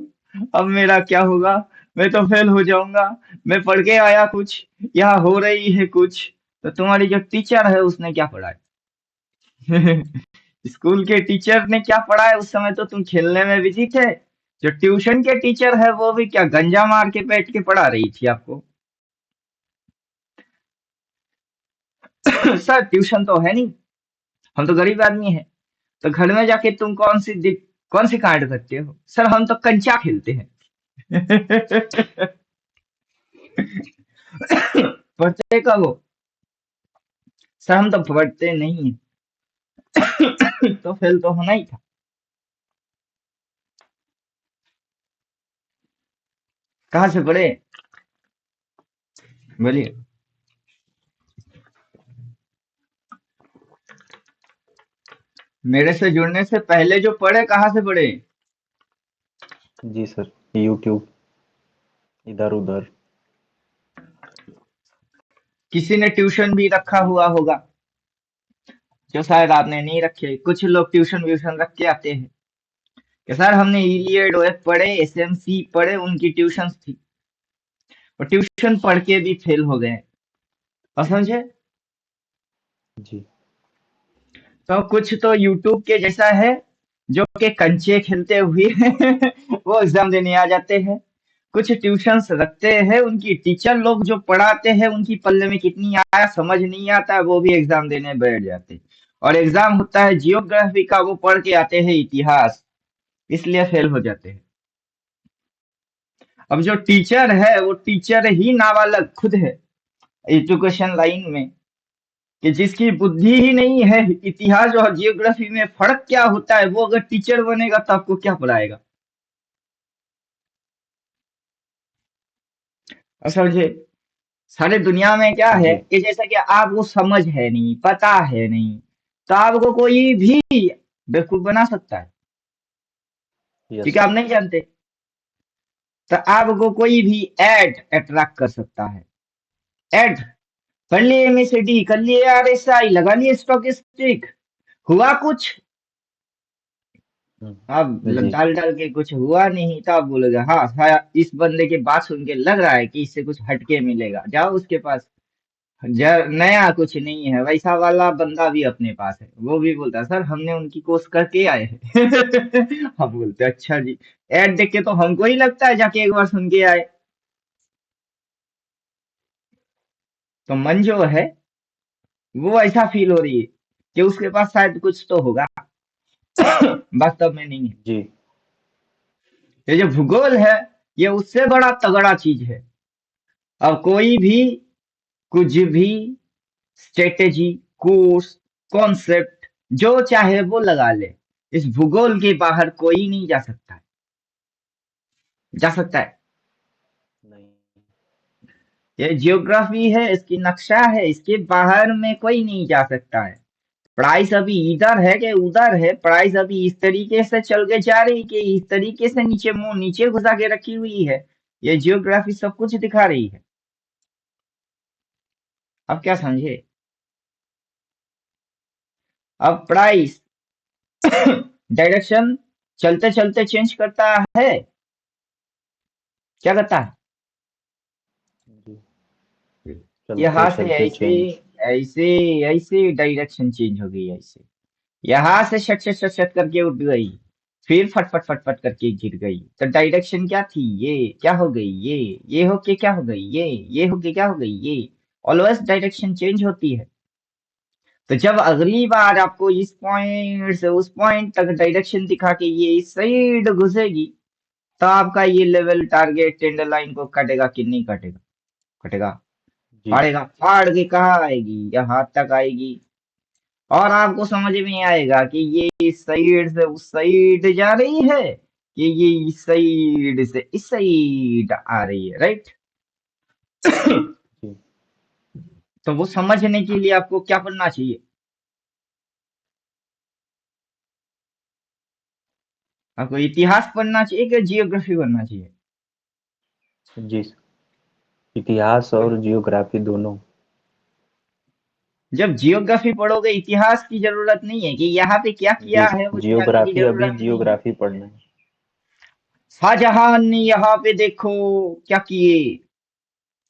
अब मेरा क्या होगा, मैं तो फेल हो जाऊंगा। मैं पढ़ के आया कुछ, यहाँ हो रही है कुछ। तो तुम्हारी जो टीचर है उसने क्या पढ़ा है। स्कूल के टीचर ने क्या पढ़ा है, उस समय तो तुम खेलने में बिजी थे। जो ट्यूशन के टीचर है वो भी क्या गंजा मार के बैठ के पढ़ा रही थी आपको। सर ट्यूशन तो है नहीं, हम तो गरीब आदमी है। तो घर में जाके तुम कौन सी कांड करते हो, सर हम तो कंचा खेलते हैं। पढ़ते कब हो, सर हम तो पढ़ते नहीं है। तो फेल तो होना ही था। कहाँ से पढ़े, बोलिए। मेरे से जुड़ने से पहले जो पढ़े कहाँ से पढ़े। जी सर, यूट्यूब, इधर उधर। किसी ने ट्यूशन भी रखा हुआ होगा, जो शायद आपने नहीं रखे। कुछ लोग ट्यूशन व्यूशन रख के आते हैं कि सर हमने इलियड ओएफ पढ़े, एसएमसी पढ़े, उनकी ट्यूशन थी, और ट्यूशन पढ़ के भी फेल हो गए। और समझे। जी। तो कुछ तो यूट्यूब के जैसा है, जो कि कंचे खेलते हुए वो एग्जाम देने आ जाते हैं। कुछ ट्यूशंस रखते हैं, उनकी टीचर लोग जो पढ़ाते हैं उनकी पल्ले में कितनी आया समझ नहीं आता है, वो भी एग्जाम देने बैठ जाते हैं। और एग्जाम होता है जियोग्राफी का, वो पढ़ के आते हैं इतिहास, इसलिए फेल हो जाते हैं। अब जो टीचर है वो टीचर ही नाबालग खुद है एजुकेशन लाइन में, कि जिसकी बुद्धि ही नहीं है इतिहास और जियोग्राफी में फर्क क्या होता है, वो अगर टीचर बनेगा तो आपको क्या पढ़ाएगा। और समझे, सारे दुनिया में क्या है जी। कि जैसा कि आपको समझ है नहीं, पता है नहीं, तो आपको कोई भी बेवकूफ बना सकता है, यस क्योंकि आप सर। नहीं जानते। तो आपको कोई भी एड अट्रैक्ट कर सकता है। एड कर लिए, एमएसडी कर लिए, आरएसआई लगा लिए, स्टॉकिस्टिक, हुआ कुछ, अब जी। डाल डाल के कुछ हुआ नहीं, तो आप बोलोगे हाँ, इस बंदे की बात सुन के लग रहा है कि इससे कुछ हटके मिलेगा, जाओ उसके पास। नया कुछ नहीं है, वैसा वाला बंदा भी अपने पास है। वो भी बोलता है सर हमने उनकी कोर्स करके आए हैं। हम बोलते हैं, अच्छा जी। ऐड देख के तो हमको ही लगता है जाके एक बार सुन के आए। तो मन जो है वो ऐसा फील हो रही है कि उसके पास शायद कुछ तो होगा, वास्तव में नहीं है। जी। ये जो भूगोल है ये उससे बड़ा तगड़ा चीज है। अब कोई भी कुछ भी स्ट्रेटेजी, कोर्स, कॉन्सेप्ट जो चाहे वो लगा ले, इस भूगोल के बाहर कोई नहीं जा सकता है। जा सकता है? नहीं। ये जियोग्राफी है, इसकी नक्शा है, इसके बाहर में कोई नहीं जा सकता है। प्राइस अभी इधर है कि उधर है, प्राइस अभी इस तरीके से चल के जा रही कि इस तरीके से नीचे मुंह नीचे घुसा के रखी हुई है। ये जियोग्राफी सब कुछ दिखा रही है। अब क्या समझे? अब प्राइस डायरेक्शन चलते चलते चेंज करता है। क्या करता है? जी। चलते यहाँ से चलते ऐसे चेंज। ऐसे ऐसे डायरेक्शन चेंज हो गई ऐसे। यहाँ से शट शट शट शट करके उठ गई, फिर फट फट फट फट करके गिर गई। तो डायरेक्शन क्या थी? ये क्या हो गई? ये होके क्या हो गई? ये होके क्या हो गई? ये ऑलवेज डायरेक्शन चेंज होती है। तो जब अगली बार आपको इस पॉइंट से उस पॉइंट तक डायरेक्शन दिखा के ये इस साइड घुसेगी, तो आपका ये लेवल टारगेट टेंडर लाइन को काटेगा कि नहीं काटेगा? कटेगा। जी। फाड़ेगा। फाड़ के कहाँ आएगी? यहाँ तक आएगी। और आपको समझ में आएगा कि ये इस साइड से उस साइड जा रही है कि ये इस साइड से इस साइड आ रही है, राइट? जी। तो वो समझने के लिए आपको क्या पढ़ना चाहिए? आपको इतिहास पढ़ना चाहिए कि जियोग्राफी पढ़ना चाहिए? जी। इतिहास और जियोग्राफी दोनों। जब जियोग्राफी पढ़ोगे इतिहास की जरूरत नहीं है कि यहाँ पे क्या जी। किया है वो जानने की जियोग्राफी, अभी जरूरत नहीं है। जियोग्राफी पढ़ना है। शाहजहां ने यहाँ पे देखो क्या किए।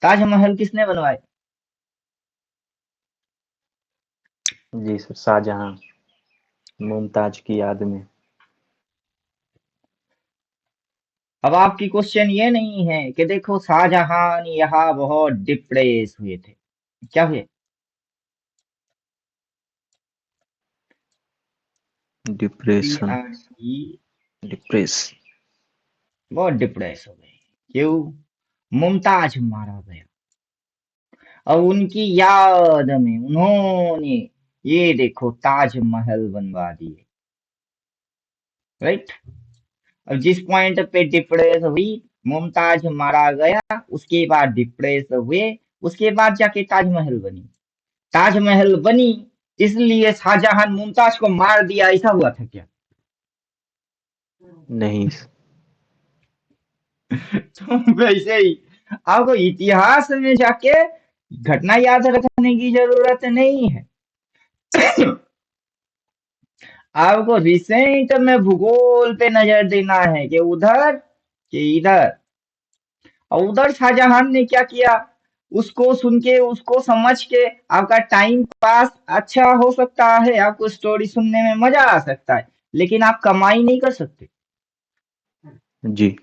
ताजमहल किसने बनवाए? जी सर, शाहजहां, मुमताज की याद में। अब आपकी क्वेश्चन ये नहीं है कि देखो शाहजहां यहाँ बहुत डिप्रेस हुए थे। क्या हुए? डिप्रेशन। DRE, depress. बहुत डिप्रेस हो गए। क्यों? मुमताज मारा गया। और उनकी याद में उन्होंने ये देखो ताजमहल बनवा दिए, राइट? अब जिस पॉइंट पे डिप्रेस हुई, मुमताज मारा गया, उसके बाद डिप्रेस हुए, उसके बाद जाके ताजमहल बनी। ताजमहल बनी इसलिए शाहजहां मुमताज को मार दिया, ऐसा हुआ था क्या? नहीं। तो वैसे ही आपको इतिहास में जाके घटना याद रखने की जरूरत नहीं है। आपको रिसेंट में भूगोल पे नजर देना है कि उधर कि इधर। और उधर शाहजहां ने क्या किया? उसको सुन के उसको समझ के आपका टाइम पास अच्छा हो सकता है, आपको स्टोरी सुनने में मजा आ सकता है, लेकिन आप कमाई नहीं कर सकते। जी।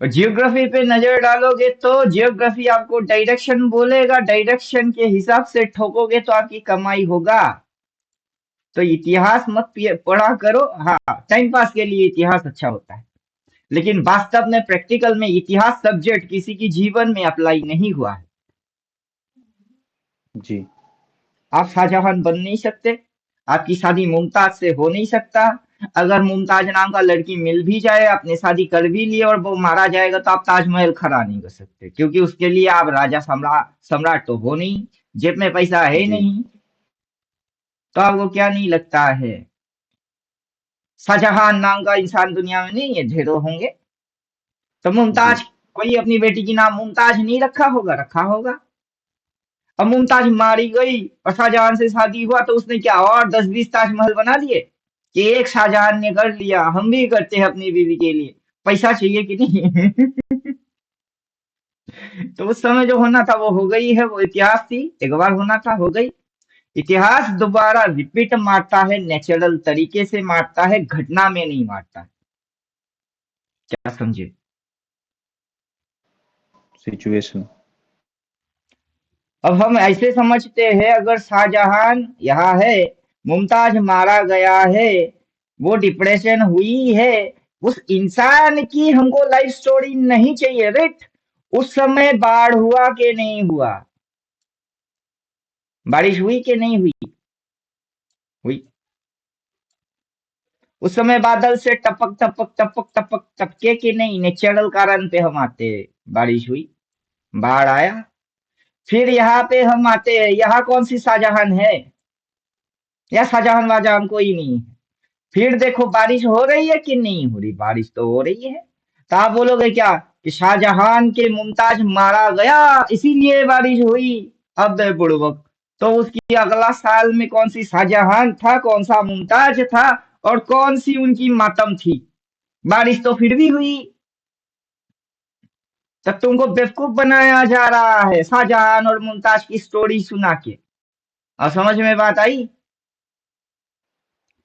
और जियोग्राफी पे नजर डालोगे तो जियोग्राफी आपको डायरेक्शन बोलेगा, डायरेक्शन के हिसाब से ठोकोगे तो आपकी कमाई होगा। तो इतिहास मत पढ़ा करो। हाँ, टाइम पास के लिए इतिहास अच्छा होता है, लेकिन वास्तव में प्रैक्टिकल में इतिहास सब्जेक्ट किसी की जीवन में अप्लाई नहीं हुआ है। जी। आप शाहजहां बन नहीं सकते, आपकी शादी मुमताज से हो नहीं सकता। अगर मुमताज नाम का लड़की मिल भी जाए, आपने शादी कर भी ली और वो मारा जाएगा, तो आप ताजमहल खड़ा नहीं कर सकते, क्योंकि उसके लिए आप राजा सम्राट सम्राट तो हो नहीं, जेब में पैसा है जी। नहीं। तो आपको क्या नहीं लगता है शाहजहां नाम का इंसान दुनिया में नहीं है? ढेरों होंगे। तो जी। मुमताज, कोई अपनी बेटी की नाम मुमताज नहीं रखा होगा? रखा होगा। अब मुमताज मारी गई और शाहजहां से शादी हुआ, तो उसने क्या और 10-20 ताजमहल बना दिए कि एक शाहजहां ने कर लिया, हम भी करते हैं अपनी बीवी के लिए? पैसा चाहिए कि नहीं? तो उस समय जो होना था वो हो गई है, वो इतिहास थी, एक बार होना था हो गई। इतिहास दोबारा रिपीट मारता है, नेचुरल तरीके से मारता है, घटना में नहीं मारता है। क्या समझे? सिचुएशन। अब हम ऐसे समझते हैं, अगर शाहजहां यहाँ है, मुमताज मारा गया है, वो डिप्रेशन हुई है, उस इंसान की हमको लाइफ स्टोरी नहीं चाहिए, राइट? उस समय बाढ़ हुआ कि नहीं हुआ, बारिश हुई कि नहीं हुई? हुई। उस समय बादल से टपक टपक टपक टपक टपके कि नहीं, नेचुरल कारण पे हम आते हैं। बारिश हुई, बाढ़ आया, फिर यहाँ पे हम आते हैं, यहाँ कौन सी शाहजहां है? या शाहजहां वाहजहां कोई नहीं है। फिर देखो बारिश हो रही है कि नहीं हो रही, बारिश तो हो रही है। तो आप बोलोगे क्या कि शाहजहां के मुमताज मारा गया इसीलिए बारिश हुई? अब बुड़बक, तो उसकी अगला साल में कौन सी शाहजहां था, कौन सा मुमताज था, और कौन सी उनकी मातम थी? बारिश तो फिर भी हुई। तब तुमको बेवकूफ बनाया जा रहा है शाहजहां और मुमताज की स्टोरी सुना के। और समझ में बात आई?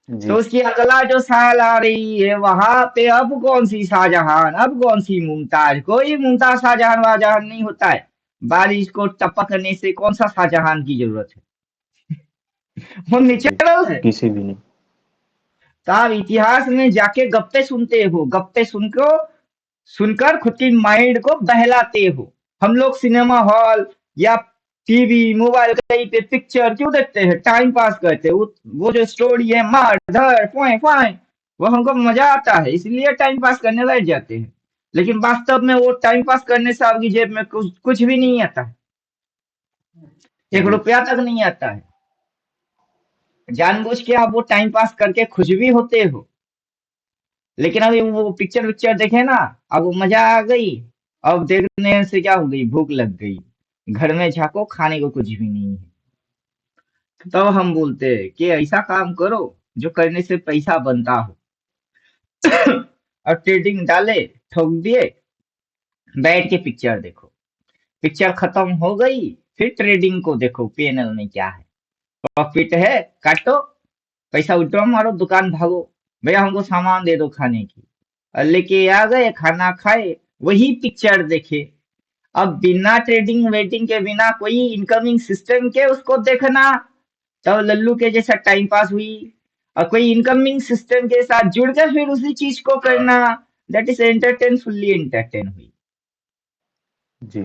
तो जी। उसकी अगला जो साल आ रही है वहां पे अब कौन सी शाहजहां, अब कौन सी मुमताज? कोई मुमताज शाहजहां वाहजहां नहीं होता है। बारिश को टपकने से कौन सा शाहजहां की जरूरत है? वो जी। नेचुरल है। किसी भी नहीं। तो आप इतिहास में जाके गप्पे सुनते हो, गप्पे सुनको सुनकर खुद की माइंड को बहलाते हो। हम लोग सिनेमा हॉल या टीवी मोबाइल कहीं पे पिक्चर क्यों देखते हैं? टाइम पास करते हैं। वो जो स्टोरी है मार धर फोए फोए, वो हमको मजा आता है, इसलिए टाइम पास करने लग जाते हैं। लेकिन वास्तव में वो टाइम पास करने से आपकी जेब में कुछ भी नहीं आता है, एक जी। रुपया तक नहीं आता है। जानबूझ के आप वो टाइम पास करके खुश भी होते हो। लेकिन अभी वो पिक्चर विक्चर देखे ना, अब वो मजा आ गई। अब देखने से क्या हो गई, भूख लग गई। घर में झांको, खाने को कुछ भी नहीं है। तब हम बोलते हैं कि ऐसा काम करो जो करने से पैसा बनता हो। और ट्रेडिंग डाले, ठोक दिए, बैठ के पिक्चर देखो। पिक्चर खत्म हो गई, फिर ट्रेडिंग को देखो, पैनल में क्या है। प्रॉफिट है, काटो, पैसा विड्रॉ मारो, दुकान भागो, भैया हमको सामान दे दो खाने की। और लेके आ गए, खाना खाए, वही पिक्चर देखे। अब बिना ट्रेडिंग वेटिंग के, बिना कोई इनकमिंग सिस्टम के उसको देखना, तब लल्लू के जैसा टाइम पास हुई। और कोई इनकमिंग सिस्टम के साथ जुड़ के फिर उसी चीज को करना, that is entertain, fully entertain हुई। जी।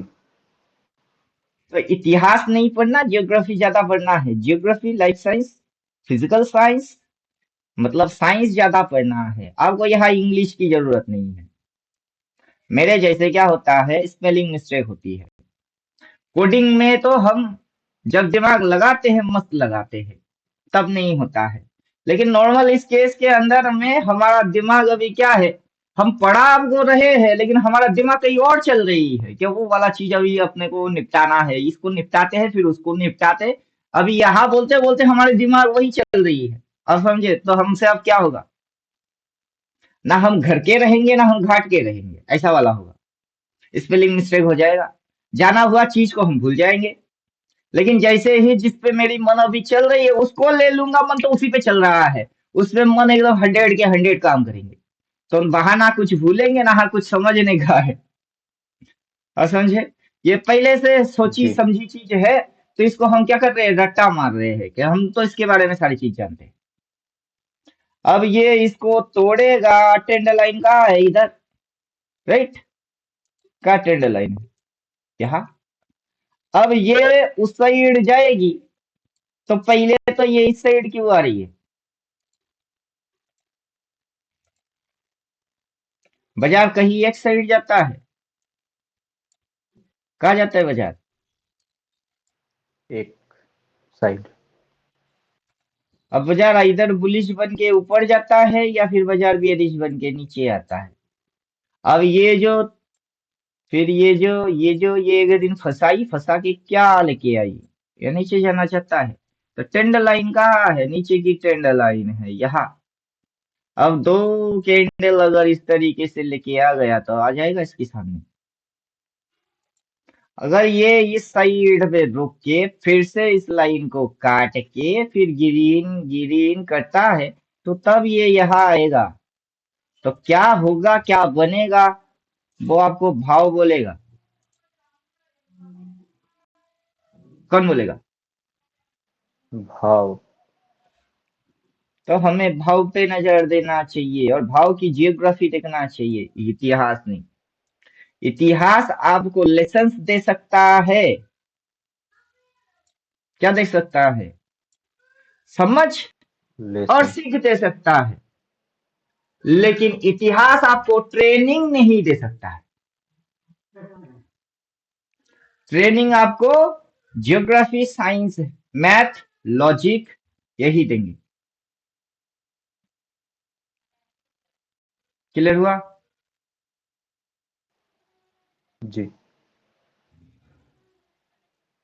तो इतिहास नहीं पढ़ना, जियोग्राफी ज्यादा पढ़ना है। Geography, life science, physical science, मतलब साइंस ज्यादा पढ़ना है आपको। यहाँ इंग्लिश की जरूरत नहीं है। मेरे जैसे क्या होता है, स्पेलिंग मिस्टेक होती है। कोडिंग में तो हम जब दिमाग लगाते हैं, मस्त लगाते हैं, तब नहीं होता है। लेकिन नॉर्मल इस केस के अंदर में हमारा दिमाग अभी क्या है, हम पढ़ा आपको रहे हैं, लेकिन हमारा दिमाग कहीं और चल रही है कि वो वाला चीज अभी अपने को निपटाना है, इसको निपटाते हैं, फिर उसको निपटाते। अभी यहाँ बोलते बोलते हमारे दिमाग वही चल रही है। अब समझे? तो हमसे अब क्या होगा, ना हम घर के रहेंगे ना हम घाट के रहेंगे, ऐसा वाला होगा। स्पेलिंग मिस्टेक हो जाएगा, जाना हुआ चीज को हम भूल जाएंगे। लेकिन जैसे ही जिस पे मेरी मन अभी चल रही है उसको ले लूंगा, मन तो उसी पे चल रहा है, उसमें मन एकदम 100 के 100 काम करेंगे। तो हम वहां ना कुछ भूलेंगे ना कुछ समझने का है। और समझे? ये पहले से सोची जी। समझी चीज है। तो इसको हम क्या कर रहे हैं, रट्टा मार रहे हैं कि हम तो इसके बारे में सारी चीज जानते हैं। अब ये इसको तोड़ेगा, टेंड लाइन का है इधर, राइट? का टेंड लाइन यहाँ। अब ये उस साइड जाएगी, तो पहले तो ये इस साइड क्यों आ रही है? बाजार कहीं एक साइड जाता है, कहा जाता है बाजार? एक साइड। अब बाजार इधर बुलिश बन के ऊपर जाता है या फिर बाजार बियरिश बन के नीचे आता है? अब ये जो, फिर ये एक दिन फंसाई, फंसा के क्या लेके आई, ये नीचे जाना चाहता है। तो ट्रेंड लाइन कहाँ है? नीचे की ट्रेंड लाइन है यहाँ। अब दो कैंडल अगर इस तरीके से लेके आ गया तो आ जाएगा इसके सामने। अगर ये इस साइड पे रुक के फिर से इस लाइन को काट के फिर ग्रीन ग्रीन करता है तो तब ये यहाँ आएगा। तो क्या होगा, क्या बनेगा, वो आपको भाव बोलेगा। कौन बोलेगा? भाव। तो हमें भाव पे नजर देना चाहिए और भाव की जियोग्राफी देखना चाहिए, इतिहास नहीं। इतिहास आपको लेसन्स दे सकता है। क्या दे सकता है? समझ और लेसन। सीख दे सकता है। लेकिन इतिहास आपको ट्रेनिंग नहीं दे सकता है। ट्रेनिंग आपको जियोग्राफी, साइंस, मैथ, लॉजिक यही देंगे। क्लियर हुआ? जी।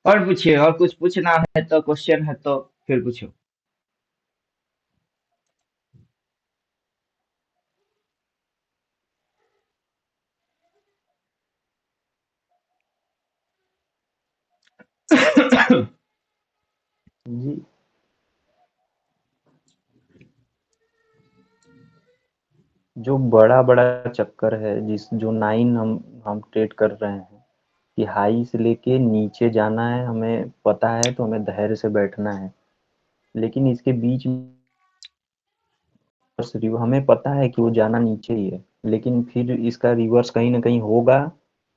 और पूछिए, और कुछ पूछना है तो, क्वेश्चन है तो फिर पूछो। जी, जो बड़ा बड़ा चक्कर है, जिस जो नाइन हम ट्रेड कर रहे हैं कि हाई से लेके नीचे जाना है, हमें पता है तो हमें धैर्य से बैठना है। लेकिन इसके बीच में हमें पता है कि वो जाना नीचे ही है, लेकिन फिर इसका रिवर्स कहीं ना कहीं होगा,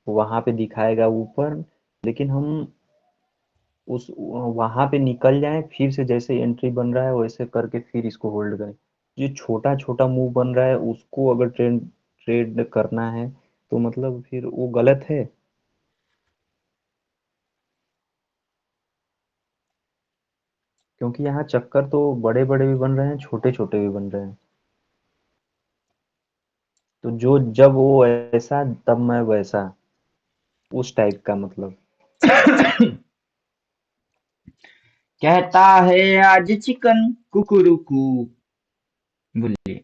वहां पे दिखाएगा ऊपर। लेकिन हम उस वहां पे निकल जाएं, फिर से जैसे एंट्री बन रहा है वैसे करके फिर इसको होल्ड करें। जो छोटा छोटा मूव बन रहा है उसको अगर ट्रेड ट्रेड करना है तो मतलब फिर वो गलत है। क्योंकि यहाँ चक्कर तो बड़े बड़े भी बन रहे हैं, छोटे छोटे भी बन रहे हैं। तो जो जब वो ऐसा तब मैं वैसा, उस टाइप का मतलब। कहता है आज चिकन कुकुरुकू, बोलिए।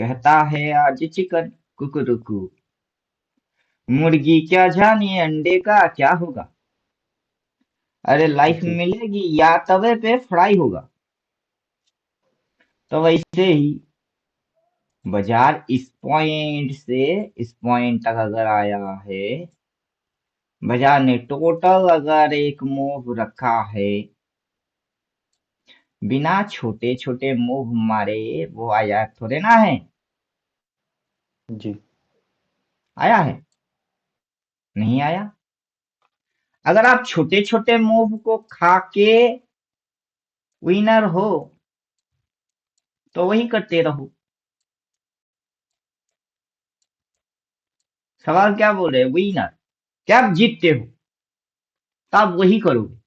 कहता है आज चिकन कुकुरुकू, मुर्गी क्या जाने अंडे का क्या होगा। अरे लाइफ जी। मिलेगी या तवे पे फ्राई होगा। तो वैसे ही बाजार इस पॉइंट से इस पॉइंट तक अगर आया है, बाजार ने टोटल अगर एक मूव रखा है, बिना छोटे छोटे मूव मारे वो आया थोड़े ना है। जी। आया है? नहीं आया। अगर आप छोटे छोटे मूव को खा के विनर हो तो वही करते रहो। सवाल क्या बोल रहे हैं? विनर, क्या आप जीतते हो तो आप वही करोगे।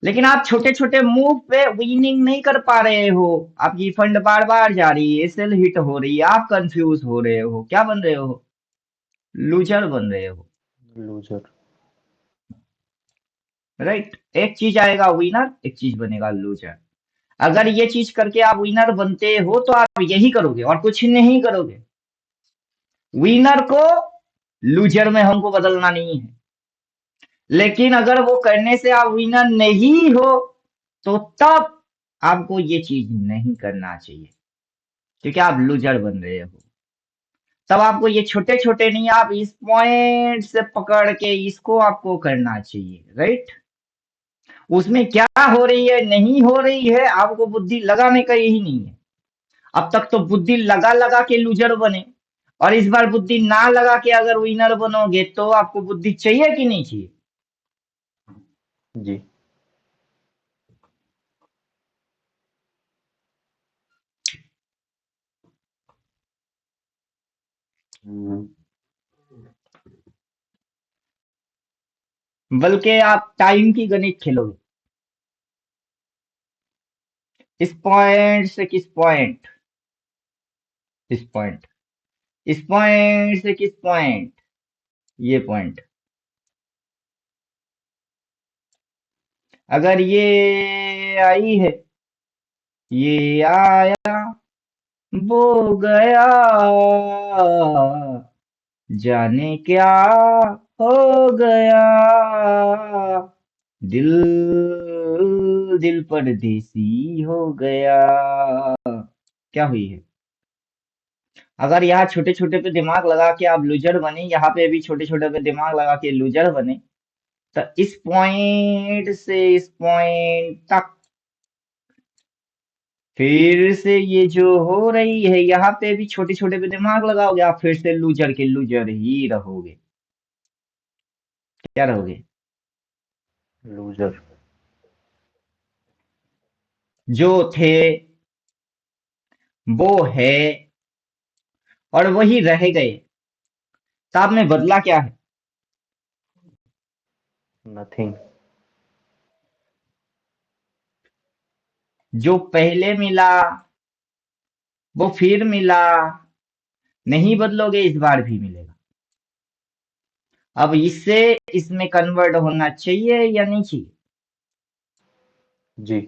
लेकिन आप छोटे छोटे मूव पे विनिंग नहीं कर पा रहे हो, आपकी फंड बार बार जा रही है, सेल हिट हो रही है, आप कंफ्यूज हो रहे हो, क्या बन रहे हो? लूजर बन रहे हो। लूजर। राइट? एक चीज आएगा विनर, एक चीज बनेगा लूजर। अगर ये चीज करके आप विनर बनते हो तो आप यही करोगे और कुछ नहीं करोगे। विनर को लूजर में हमको बदलना नहीं है। लेकिन अगर वो करने से आप विनर नहीं हो तो तब आपको ये चीज नहीं करना चाहिए, क्योंकि आप लूजर बन रहे हो। तब आपको ये छोटे छोटे नहीं, आप इस पॉइंट से पकड़ के इसको आपको करना चाहिए। राइट? उसमें क्या हो रही है नहीं हो रही है आपको बुद्धि लगाने का यही नहीं है। अब तक तो बुद्धि लगा लगा के लूजर बने, और इस बार बुद्धि ना लगा के अगर विनर बनोगे तो आपको बुद्धि चाहिए कि नहीं चाहिए? जी। बल्कि आप टाइम की गणित खेलोगे। इस पॉइंट से किस पॉइंट, इस पॉइंट, इस पॉइंट से किस पॉइंट, ये पॉइंट। अगर ये आई है, ये आया, वो गया, जाने क्या हो गया दिल, दिल परदेसी हो गया। क्या हुई है? अगर यहाँ छोटे छोटे पे दिमाग लगा के आप लूजर बने, यहाँ पे भी छोटे छोटे पे दिमाग लगा के लूजर बने, तो इस पॉइंट से इस पॉइंट तक फिर से ये जो हो रही है, यहाँ पे भी छोटे छोटे पे दिमाग लगाओगे, आप फिर से लूजर के लूजर ही रहोगे। क्या रहोगे? लूजर। जो थे वो है और वही रह गए, तो आप में बदला क्या है? नथिंग। जो पहले मिला वो फिर मिला, नहीं बदलोगे इस बार भी मिलेगा। अब इससे इसमें कन्वर्ट होना चाहिए या नहीं चाहिए? जी।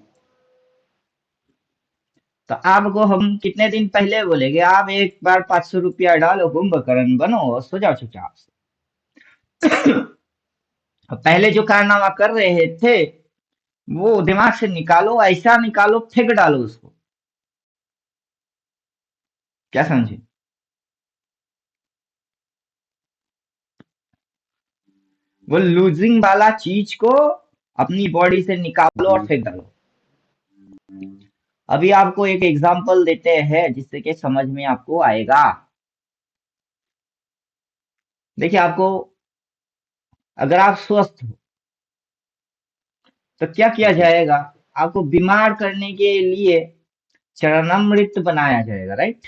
तो आपको हम कितने दिन पहले बोलेंगे, आप एक बार 500 रुपया डालो, कुंभकर्ण बनो और सो जाओ चुपचाप से। अब पहले जो कारनामा कर रहे थे वो दिमाग से निकालो, ऐसा निकालो, फेंक डालो उसको। क्या समझे? वो लूजिंग वाला चीज को अपनी बॉडी से निकालो और जी। फेंक डालो। अभी आपको एक एग्जांपल देते हैं जिससे कि समझ में आपको आएगा। देखिए, आपको अगर आप स्वस्थ हो तो क्या किया जी। जाएगा? आपको बीमार करने के लिए चरणामृत बनाया जाएगा, राइट?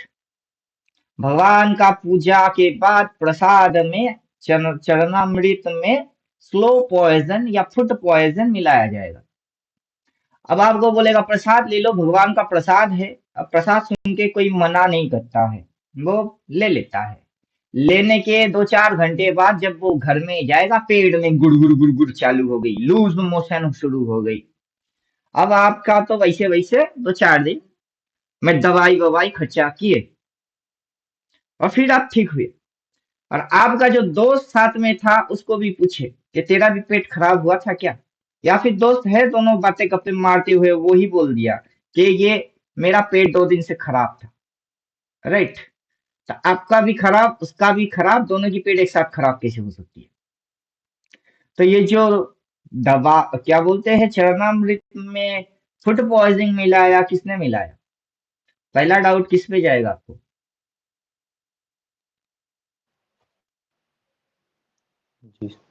भगवान का पूजा के बाद प्रसाद में चरणामृत में स्लो पॉइजन या फूड पॉइजन मिलाया जाएगा। अब आपको बोलेगा प्रसाद ले लो, भगवान का प्रसाद है। अब प्रसाद सुन के कोई मना नहीं करता है, वो ले लेता है। लेने के 2-4 घंटे बाद जब वो घर में जाएगा, पेट में गुड़गुड़ गुड़गुड़ चालू हो गई, लूज मोशन शुरू हो गई। अब आपका तो वैसे वैसे 2-4 दिन में दवाई ववाई खर्चा किए और फिर आप ठीक हुए। और आपका जो दोस्त साथ में था उसको भी पूछे कि तेरा भी पेट खराब हुआ था क्या? या फिर दोस्त है, दोनों बातें गप्पे मारते हुए वो ही बोल दिया कि ये मेरा पेट 2 दिन से खराब था, राइट? तो आपका भी खराब, उसका भी खराब, दोनों की पेट एक साथ खराब कैसे हो सकती है? तो ये जो दवा क्या बोलते हैं, चरणामृत में फूड पॉइजनिंग मिलाया, किसने मिलाया? पहला डाउट किस पे जाएगा आपको?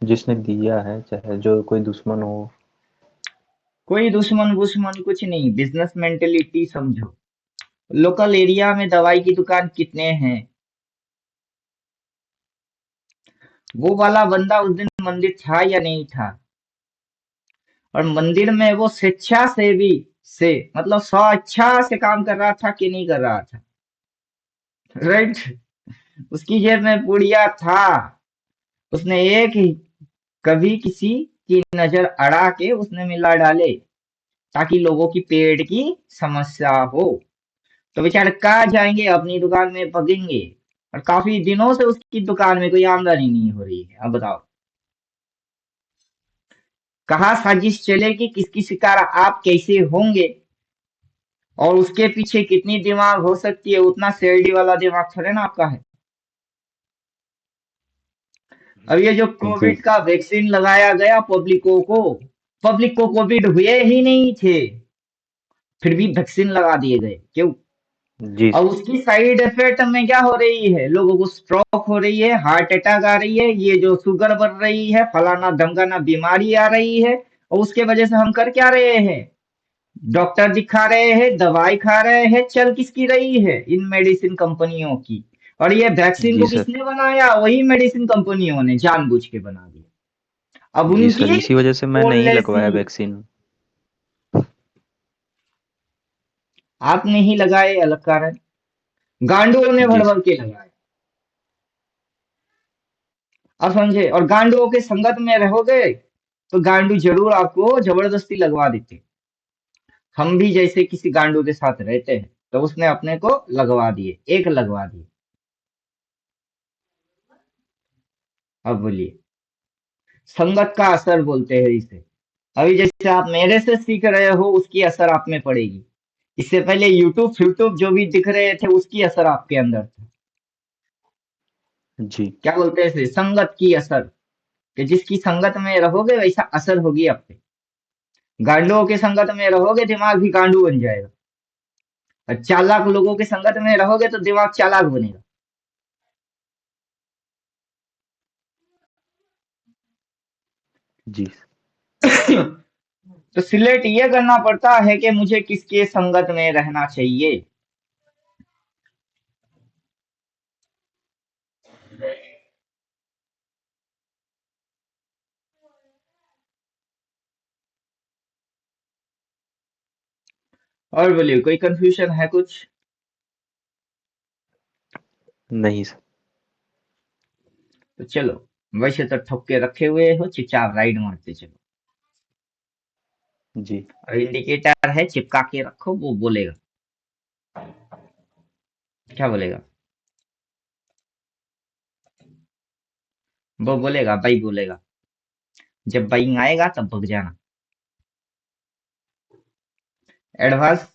जिसने दिया है, चाहे जो कोई दुश्मन हो। कोई दुश्मन वुश्मन कुछ नहीं, बिजनेस मेंटेलिटी समझो। लोकल एरिया में दवाई की दुकान कितने हैं? वो वाला बंदा उस दिन मंदिर था या नहीं था? और मंदिर में वो स्वेच्छासेवी से मतलब स्वेच्छा से काम कर रहा था कि नहीं कर रहा था, राइट? उसकी जेब में पुड़िया था, उसने एक ही कभी किसी की नजर अड़ा के उसने मिला डाले ताकि लोगों की पेट की समस्या हो। तो बेचारे कहाँ जाएंगे, अपनी दुकान में पकेंगे। और काफी दिनों से उसकी दुकान में कोई आमदनी नहीं हो रही है। अब बताओ, कहाँ साजिश चलेगी, किसकी शिकार आप कैसे होंगे, और उसके पीछे कितनी दिमाग हो सकती है, उतना शेरडी वाला दिमाग थोड़े ना आपका है। अब ये जो जी। कोविड का वैक्सीन लगाया गया पब्लिक को कोविड हुए ही नहीं थे, फिर भी वैक्सीन लगा दिए गए, क्यों? जी। और उसकी साइड इफेक्ट में क्या हो रही है, लोगों को स्ट्रोक हो रही है, हार्ट अटैक आ रही है, ये जो शुगर बढ़ रही है, फलाना धमकाना बीमारी आ रही है। और उसके वजह से हम कर क्या रहे हैं? डॉक्टर दिखा रहे हैं, दवाई खा रहे हैं, चल किसकी रही है? इन मेडिसिन कंपनियों की। और ये वैक्सीन जी को सर। किसने बनाया? वही मेडिसिन कंपनियों ने जानबूझ के बना दिया। अब जी सर, उनकी इसी वजह से मैं नहीं पॉलिसी लगवाया वैक्सीन। आपने ही लगाए, अलग कारण। गांडुओं ने भर जी भर सर। के लगाए। अब समझे? और गांडुओं के संगत में रहोगे तो गांडू जरूर आपको जबरदस्ती लगवा देते। हम भी जैसे किसी गांडू के साथ रहते हैं तो उसने अपने को लगवा दिए, एक लगवा दिए। अब बोलिए। संगत का असर बोलते हैं इसे। अभी जैसे आप मेरे से सीख रहे हो उसकी असर आप में पड़ेगी। इससे पहले यूट्यूब फ्यूट्यूब जो भी दिख रहे थे उसकी असर आपके अंदर था। जी। क्या बोलते हैं इसे, संगत की असर। कि जिसकी संगत में रहोगे वैसा असर होगी आप पे। गांडुओं के संगत में रहोगे दिमाग भी गांडू बन जाएगा। और चालाक लोगों के संगत में रहोगे तो दिमाग चालाक बनेगा। जी। तो सिलेक्ट ये करना पड़ता है कि मुझे किसके संगत में रहना चाहिए। और बोलिए, कोई कंफ्यूजन है कुछ? नहीं सर। तो चलो, वैसे तो ठोक के रखे हुए हो, चुपचाप राइड मारते चलो। जी। और इंडिकेटर है चिपका के रखो, वो बोलेगा। क्या बोलेगा? वो बोलेगा, बाई बोलेगा। जब बाई आएगा तब भग जाना। एडवांस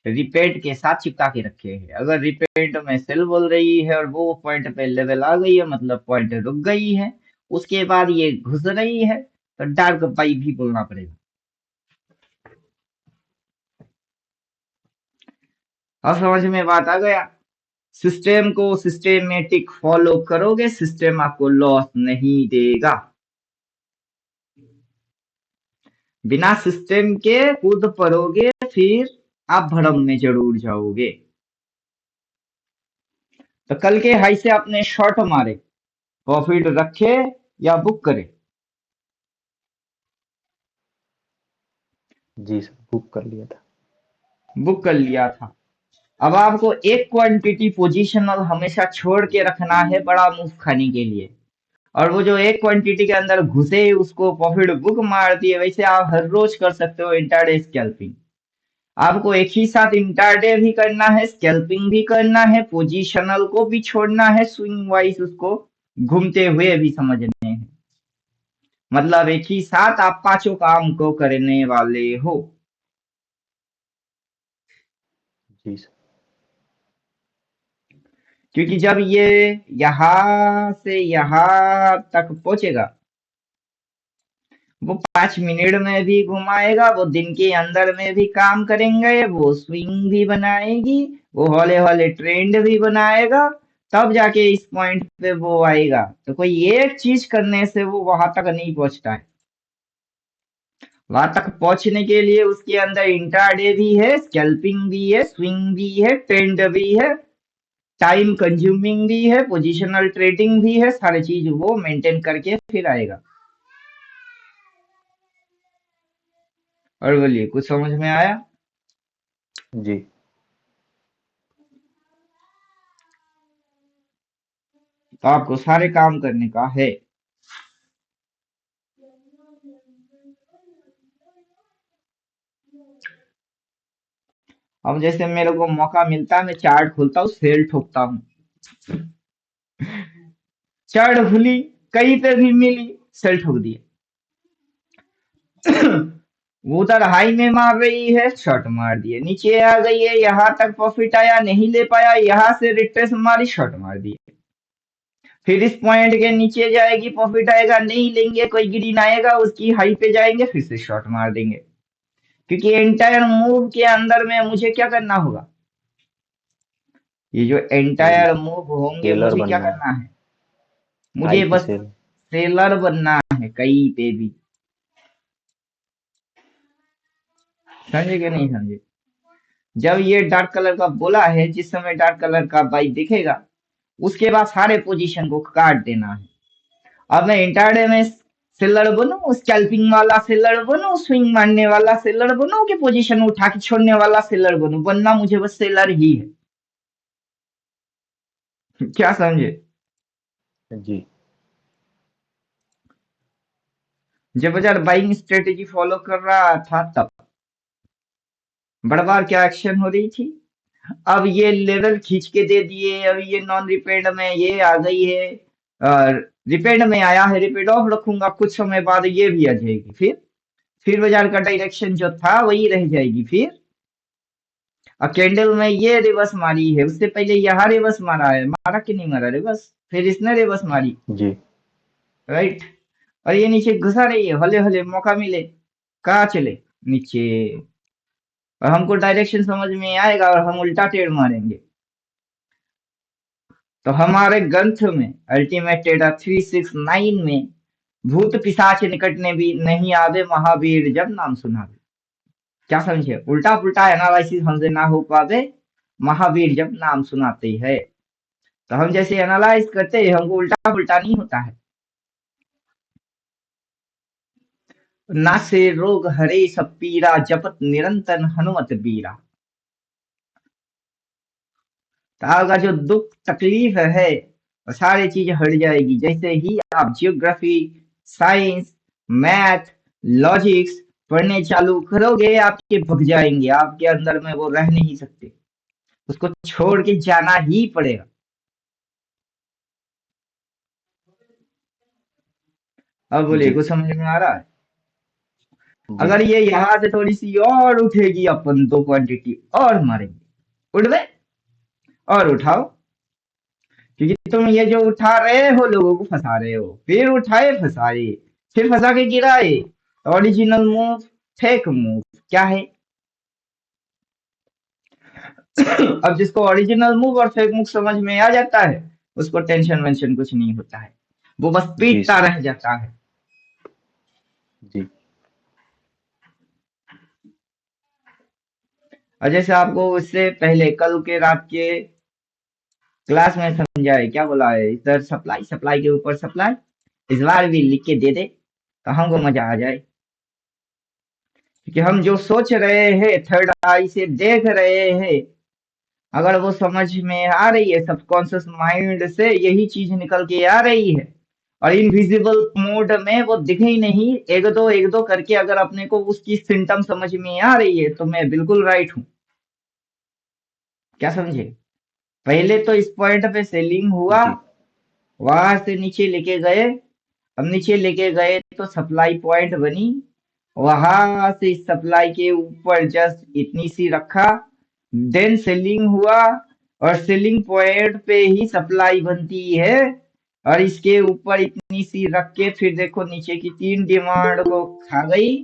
रिपेट के साथ चिपका के रखे है। अगर रिपेट में सेल बोल रही है और वो पॉइंट पे लेवल आ गई है, मतलब पॉइंट रुक गई है, उसके बाद ये घुस रही है, तो डार्क बाई भी बोलना पड़ेगा। अब समझ में बात आ गया। सिस्टम को सिस्टेमेटिक फॉलो करोगे, सिस्टम आपको लॉस नहीं देगा। बिना सिस्टम के कूद पड़ोगे, फिर आप भ्रम में जरूर जाओगे। तो कल के हाई से आपने शॉर्ट मारे, प्रॉफिट रखे या बुक करे? जी सर, बुक कर लिया था। बुक कर लिया था। अब आपको एक क्वांटिटी पोजिशनल हमेशा छोड़ के रखना है बड़ा मूव खाने के लिए। और वो जो एक क्वांटिटी के अंदर घुसे उसको प्रॉफिट बुक मार दिए। वैसे आप हर रोज कर सकते हो इंट्राडे स्कैल्पिंग। आपको एक ही साथ इंट्राडे भी करना है, स्कैल्पिंग भी करना है, पोजिशनल को भी छोड़ना है, स्विंग वाइज उसको घूमते हुए भी समझने हैं। मतलब एक ही साथ आप पांचों काम को करने वाले हो। जी सर। क्योंकि जब ये यहां से यहां तक पहुंचेगा, वो 5 मिनट में भी घुमाएगा, वो दिन के अंदर में भी काम करेंगे, वो स्विंग भी बनाएगी, वो हौले हौले ट्रेंड भी बनाएगा। तब जाके इस पॉइंट पे वो आएगा। तो कोई एक चीज करने से वो वहां तक नहीं पहुंचता है। वहां तक पहुंचने के लिए उसके अंदर इंट्राडे भी है, स्कैल्पिंग भी है, स्विंग भी है, ट्रेंड भी है, टाइम कंज्यूमिंग भी है, पोजिशनल ट्रेडिंग भी है। सारी चीज वो मेंटेन करके फिर आएगा। और बोलिए, कुछ समझ में आया? जी। तो आपको सारे काम करने का है। अब जैसे मेरे को मौका मिलता है, मैं चार्ट खोलता हूँ, सेल ठोकता हूँ। चार्ट खुली, कहीं पे भी मिली, सेल ठोक दिए। वो उधर हाई में मार रही है, शॉर्ट मार दिए। नीचे आ गई है, यहाँ तक प्रॉफिट आया, नहीं ले पाया, यहाँ से रिट्रेस मारी, शॉर्ट मार दिए। फिर इस पॉइंट के नीचे जाएगी, प्रॉफिट आएगा, नहीं लेंगे, कोई ग्रीन आएगा, उसकी हाई पे जाएंगे, फिर से शॉर्ट मार देंगे। क्योंकि एंटायर मूव के अंदर में मुझे क्या करना होगा? ये जो सेल एंटायर मूव होंगे सेलर मुझे क्या बनना है। करना है? हाई मुझे पे बस सेल। सेलर बनना है कहीं पे भी। समझे कि नहीं समझे? जब ये डार्क कलर का बोला है, जिस समय डार्क कलर का बाई दिखेगा, उसके बाद सारे पोजीशन को काट देना है। अब मैं इंटरडे में सेलर बनूं, स्कैल्पिंग वाला सेलर बनूं, स्विंग मारने वाला सेलर बनूं, कि पोजीशन उठा के छोड़ने वाला सेलर बनूं? बनना मुझे बस सेलर ही है। क्या समझे? जी। जब बाजार बाइंग स्ट्रेटेजी फॉलो कर रहा था तब बड़ बार क्या एक्शन हो रही थी। अब ये लेवल खींच के दे दिए, अब ये नॉन रिपेंड में ये आ गई है, रिपेड में आया है, रिपेड ऑफ रखूंगा, कुछ समय बाद ये भी आ जाएगी, फिर बाजार का डायरेक्शन जो था वही रह जाएगी। फिर और कैंडल में ये रिवर्स मारी है, उससे पहले यहाँ रिवर्स मारा है, मारा कि नहीं मारा रिवर्स, फिर इसने रिवर्स मारी, जी राइट। और ये नीचे घुसा रही है, हले हले मौका मिले कहाँ चले, नीचे। और हमको डायरेक्शन समझ में आएगा और हम उल्टा टेढ़ मारेंगे। तो हमारे ग्रंथ में अल्टीमेट टेढ़ा 369 में भूत पिशाच निकटने भी नहीं आवे, महावीर जब नाम सुनावे। क्या समझे, उल्टा पुल्टा एनालिसिस हमसे ना हो पावे, महावीर जब नाम सुनाते हैं। तो हम जैसे एनालाइज करते हैं हमको उल्टा पुल्टा नहीं होता है। नासे रोग हरे सब पीरा, जपत निरंतर हनुमत बीरा। तो आपका जो दुख तकलीफ है वो सारी चीज हट जाएगी जैसे ही आप जियोग्राफी, साइंस, मैथ, लॉजिक्स पढ़ने चालू करोगे। आपके भग जाएंगे, आपके अंदर में वो रह नहीं सकते, उसको छोड़ के जाना ही पड़ेगा। अब बोलिए, जी कुछ समझ में आ रहा है? जी अगर ये यहाँ से थोड़ी सी और उठेगी, अपन दो क्वांटिटी और मारेंगे, उठ गए और उठाओ, क्योंकि तुम ये जो उठा रहे हो लोगों को फंसा रहे हो, फिर उठाए फंसाए, फिर फंसा के गिराए। ओरिजिनल मूव, फेक मूव क्या है? अब जिसको ओरिजिनल मूव और फेक मूव समझ में आ जाता है उसको टेंशन वेंशन कुछ नहीं होता है, वो बस जी पीटता सर। रह जाता है। जी और जैसे आपको उससे पहले कल के रात के क्लास में समझाए, क्या बोला है, इधर सप्लाई, सप्लाई के ऊपर सप्लाई, इस बार भी लिख के दे दे तो हमको मजा आ जाए। क्योंकि हम जो सोच रहे हैं, थर्ड आई से देख रहे हैं, अगर वो समझ में आ रही है, सबकॉन्शियस माइंड से यही चीज निकल के आ रही है, और इनविजिबल मोड में वो दिखे ही नहीं, एक दो करके अगर अपने को उसकी सिम्टम समझ में आ रही है तो मैं बिल्कुल राइट हूँ। क्या समझे? पहले तो इस पॉइंट पे सेलिंग हुआ, जी वहां से नीचे लेके गए, अब नीचे लेके गए तो सप्लाई पॉइंट बनी, वहां से सप्लाई के ऊपर जस्ट इतनी सी रखा, देन सेलिंग हुआ, और सेलिंग पॉइंट पे ही सप्लाई बनती है, और इसके ऊपर इतनी सी रख के फिर देखो नीचे की तीन डिमांड को खा गई।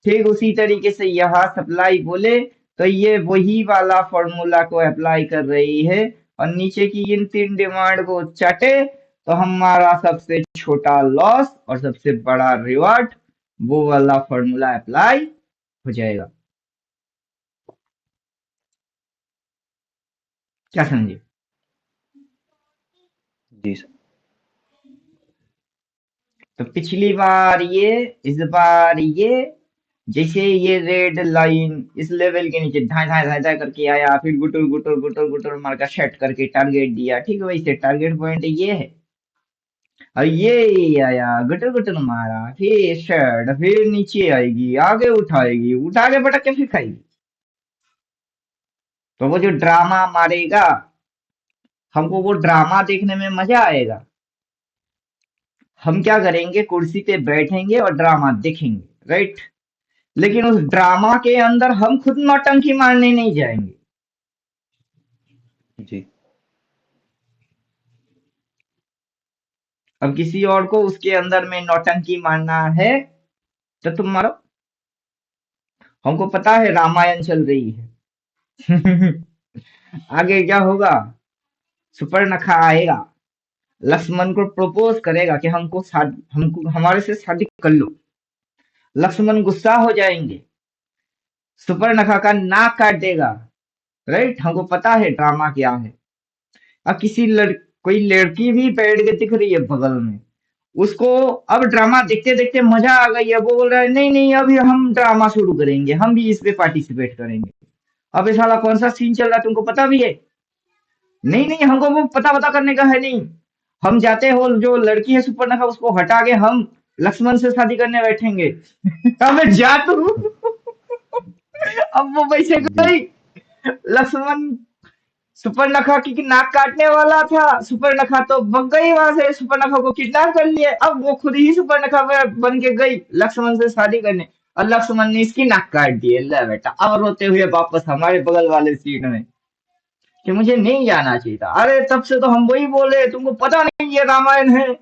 ठीक उसी तरीके से यहाँ सप्लाई बोले तो ये वही वाला फॉर्मूला को अप्लाई कर रही है, और नीचे की इन तीन डिमांड को चाटे तो हमारा सबसे छोटा लॉस और सबसे बड़ा रिवॉर्ड, वो वाला फॉर्मूला अप्लाई हो जाएगा। क्या समझे? जी सर। तो पिछली बार ये, इस बार ये, जैसे ये रेड लाइन इस लेवल के नीचे धाए धाए धाए धाए करके आया, फिर गुटुर गुटुर गुटुर गुटुर मार का सेट करके टारगेट दिया, ठीक है, वैसे टारगेट पॉइंट ये है। और ये आया, गुटुर गुटुर मारा, फिर सेट, फिर नीचे आएगी, आगे उठाएगी, उठा के पटक के फिर खाएगी। तो वो जो ड्रामा मारेगा, हमको वो ड्रामा देखने में मजा आएगा। हम क्या करेंगे, कुर्सी पे बैठेंगे और ड्रामा देखेंगे, राइट। लेकिन उस ड्रामा के अंदर हम खुद नौटंकी मारने नहीं जाएंगे। जी अब किसी और को उसके अंदर में नौटंकी मारना है तो तुम मारो, हमको पता है रामायण चल रही है। आगे क्या होगा, सुपर्णखा आएगा, लक्ष्मण को प्रपोज करेगा कि हमको हमारे से शादी कर लो। लक्ष्मण गुस्सा हो जाएंगे, सुपर्णखा का नाक काट देगा, राइट। हमको पता है ड्रामा क्या है। अब कोई लड़की भी बैठ के दिख रही है बगल में, उसको अब ड्रामा देखते देखते मजा आ गई है, वो बोल रहा है नहीं नहीं अभी हम ड्रामा शुरू करेंगे, हम भी इस पे पार्टिसिपेट करेंगे। अब ये साला कौन सा सीन चल रहा है तुमको पता भी है? नहीं नहीं, हमको वो पता पता करने का है नहीं, हम जाते हो जो लड़की है सुपर्णखा उसको हटा के हम लक्ष्मण से शादी करने बैठेंगे। अबे जा तू। अब वो वैसे जी गई, लक्ष्मण सुपर्णखा की नाक काटने वाला था, सुपर्णखा तो भग गई वहां से, सुपर्णखा को किडनैप कर लिए। अब वो खुद ही सुपर्णखा बन के गई लक्ष्मण से शादी करने, और लक्ष्मण ने इसकी नाक काट दी है। ले बेटा, अब रोते हुए वापस हमारे बगल वाले सीट में कि मुझे नहीं जाना चाहिए था। अरे तब से तो हम वही बोले, तुमको पता नहीं ये रामायण है।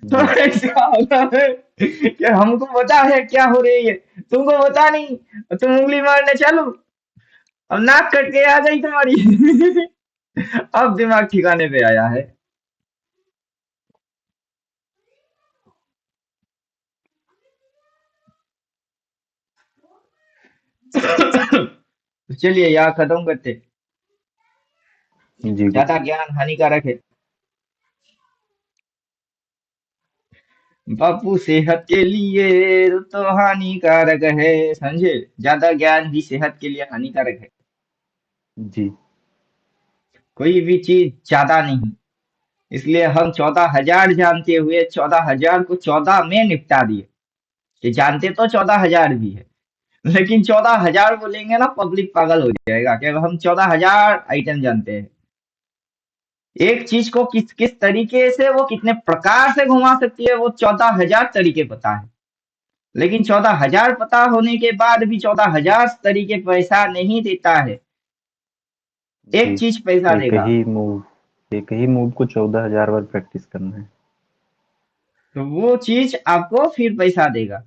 तो जी। ऐसा होता है कि हमको पता है क्या हो रही है, तुमको पता नहीं, तुम उंगली मारने चलो, अब नाक कट के आ गई तुम्हारी। अब दिमाग ठिकाने पे आया है। तो चलिए यहाँ खत्म करते। जी ज्यादा ज्ञान हानिकारक है बापू, सेहत के लिए तो हानिकारक है, समझे? ज्यादा ज्ञान भी सेहत के लिए हानिकारक है। जी। कोई भी चीज ज्यादा नहीं। इसलिए हम 14,000 जानते हुए 14,000 को 14 में निपटा दिए। ये जानते तो 14,000 भी है, लेकिन 14,000 बोलेंगे ना पब्लिक पागल हो जाएगा कि हम 14,000 आइटम जानते हैं। एक चीज को किस किस तरीके से, वो कितने प्रकार से घुमा सकती है, वो 14,000 तरीके पता है। लेकिन 14,000 पता होने के बाद भी 14,000 तरीके पैसा नहीं देता है। जी। एक चीज पैसा एक देगा। ही मूव एक ही मूव को 14,000 बार प्रैक्टिस करना है। तो वो चीज आपको फिर पैसा देगा।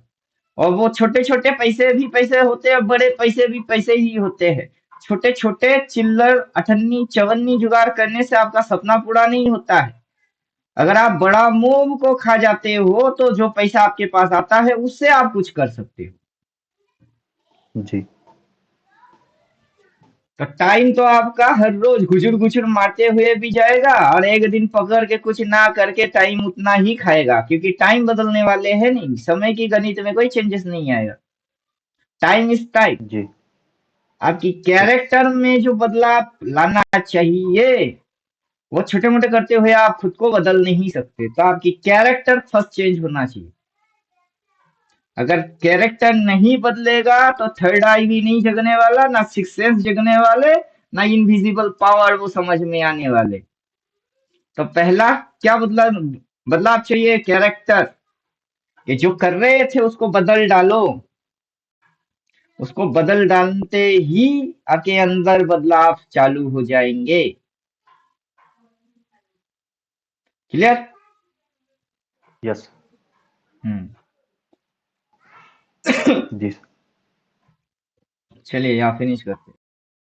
और वो छोटे छोटे पैसे भी पैसे होते हैं, बड़े पैसे भी पैसे ही होते हैं। छोटे छोटे चिल्लर अठन्नी चवन्नी जुगाड़ करने से आपका सपना पूरा नहीं होता है। अगर आप बड़ा मूव को खा जाते हो तो जो पैसा आपके पास आता है उससे आप कुछ कर सकते हो। जी। तो टाइम तो आपका हर रोज गुजुर गुजुर मारते हुए भी जाएगा, और एक दिन पकड़ के कुछ ना करके टाइम उतना ही खाएगा, क्योंकि टाइम बदलने वाले है नहीं, समय की गणित में कोई चेंजेस नहीं आएगा। Time is time. जी। आपकी यस। कैरेक्टर में जो बदलाव लाना चाहिए, वो छोटे मोटे करते हुए आप खुद को बदल नहीं सकते। तो आपकी कैरेक्टर फर्स्ट चेंज होना चाहिए। अगर कैरेक्टर नहीं बदलेगा तो थर्ड आई भी नहीं जगने वाला, ना सिक्स सेंस जगने वाले, ना इनविजिबल पावर वो समझ में आने वाले। तो पहला क्या बदलाव चाहिए? कैरेक्टर। ये जो कर रहे थे उसको बदल डालो। उसको बदल डालते ही आपके अंदर बदलाव चालू हो जाएंगे। क्लियर? यस। हम्म। जी। चलिए यहाँ फिनिश करते हैं।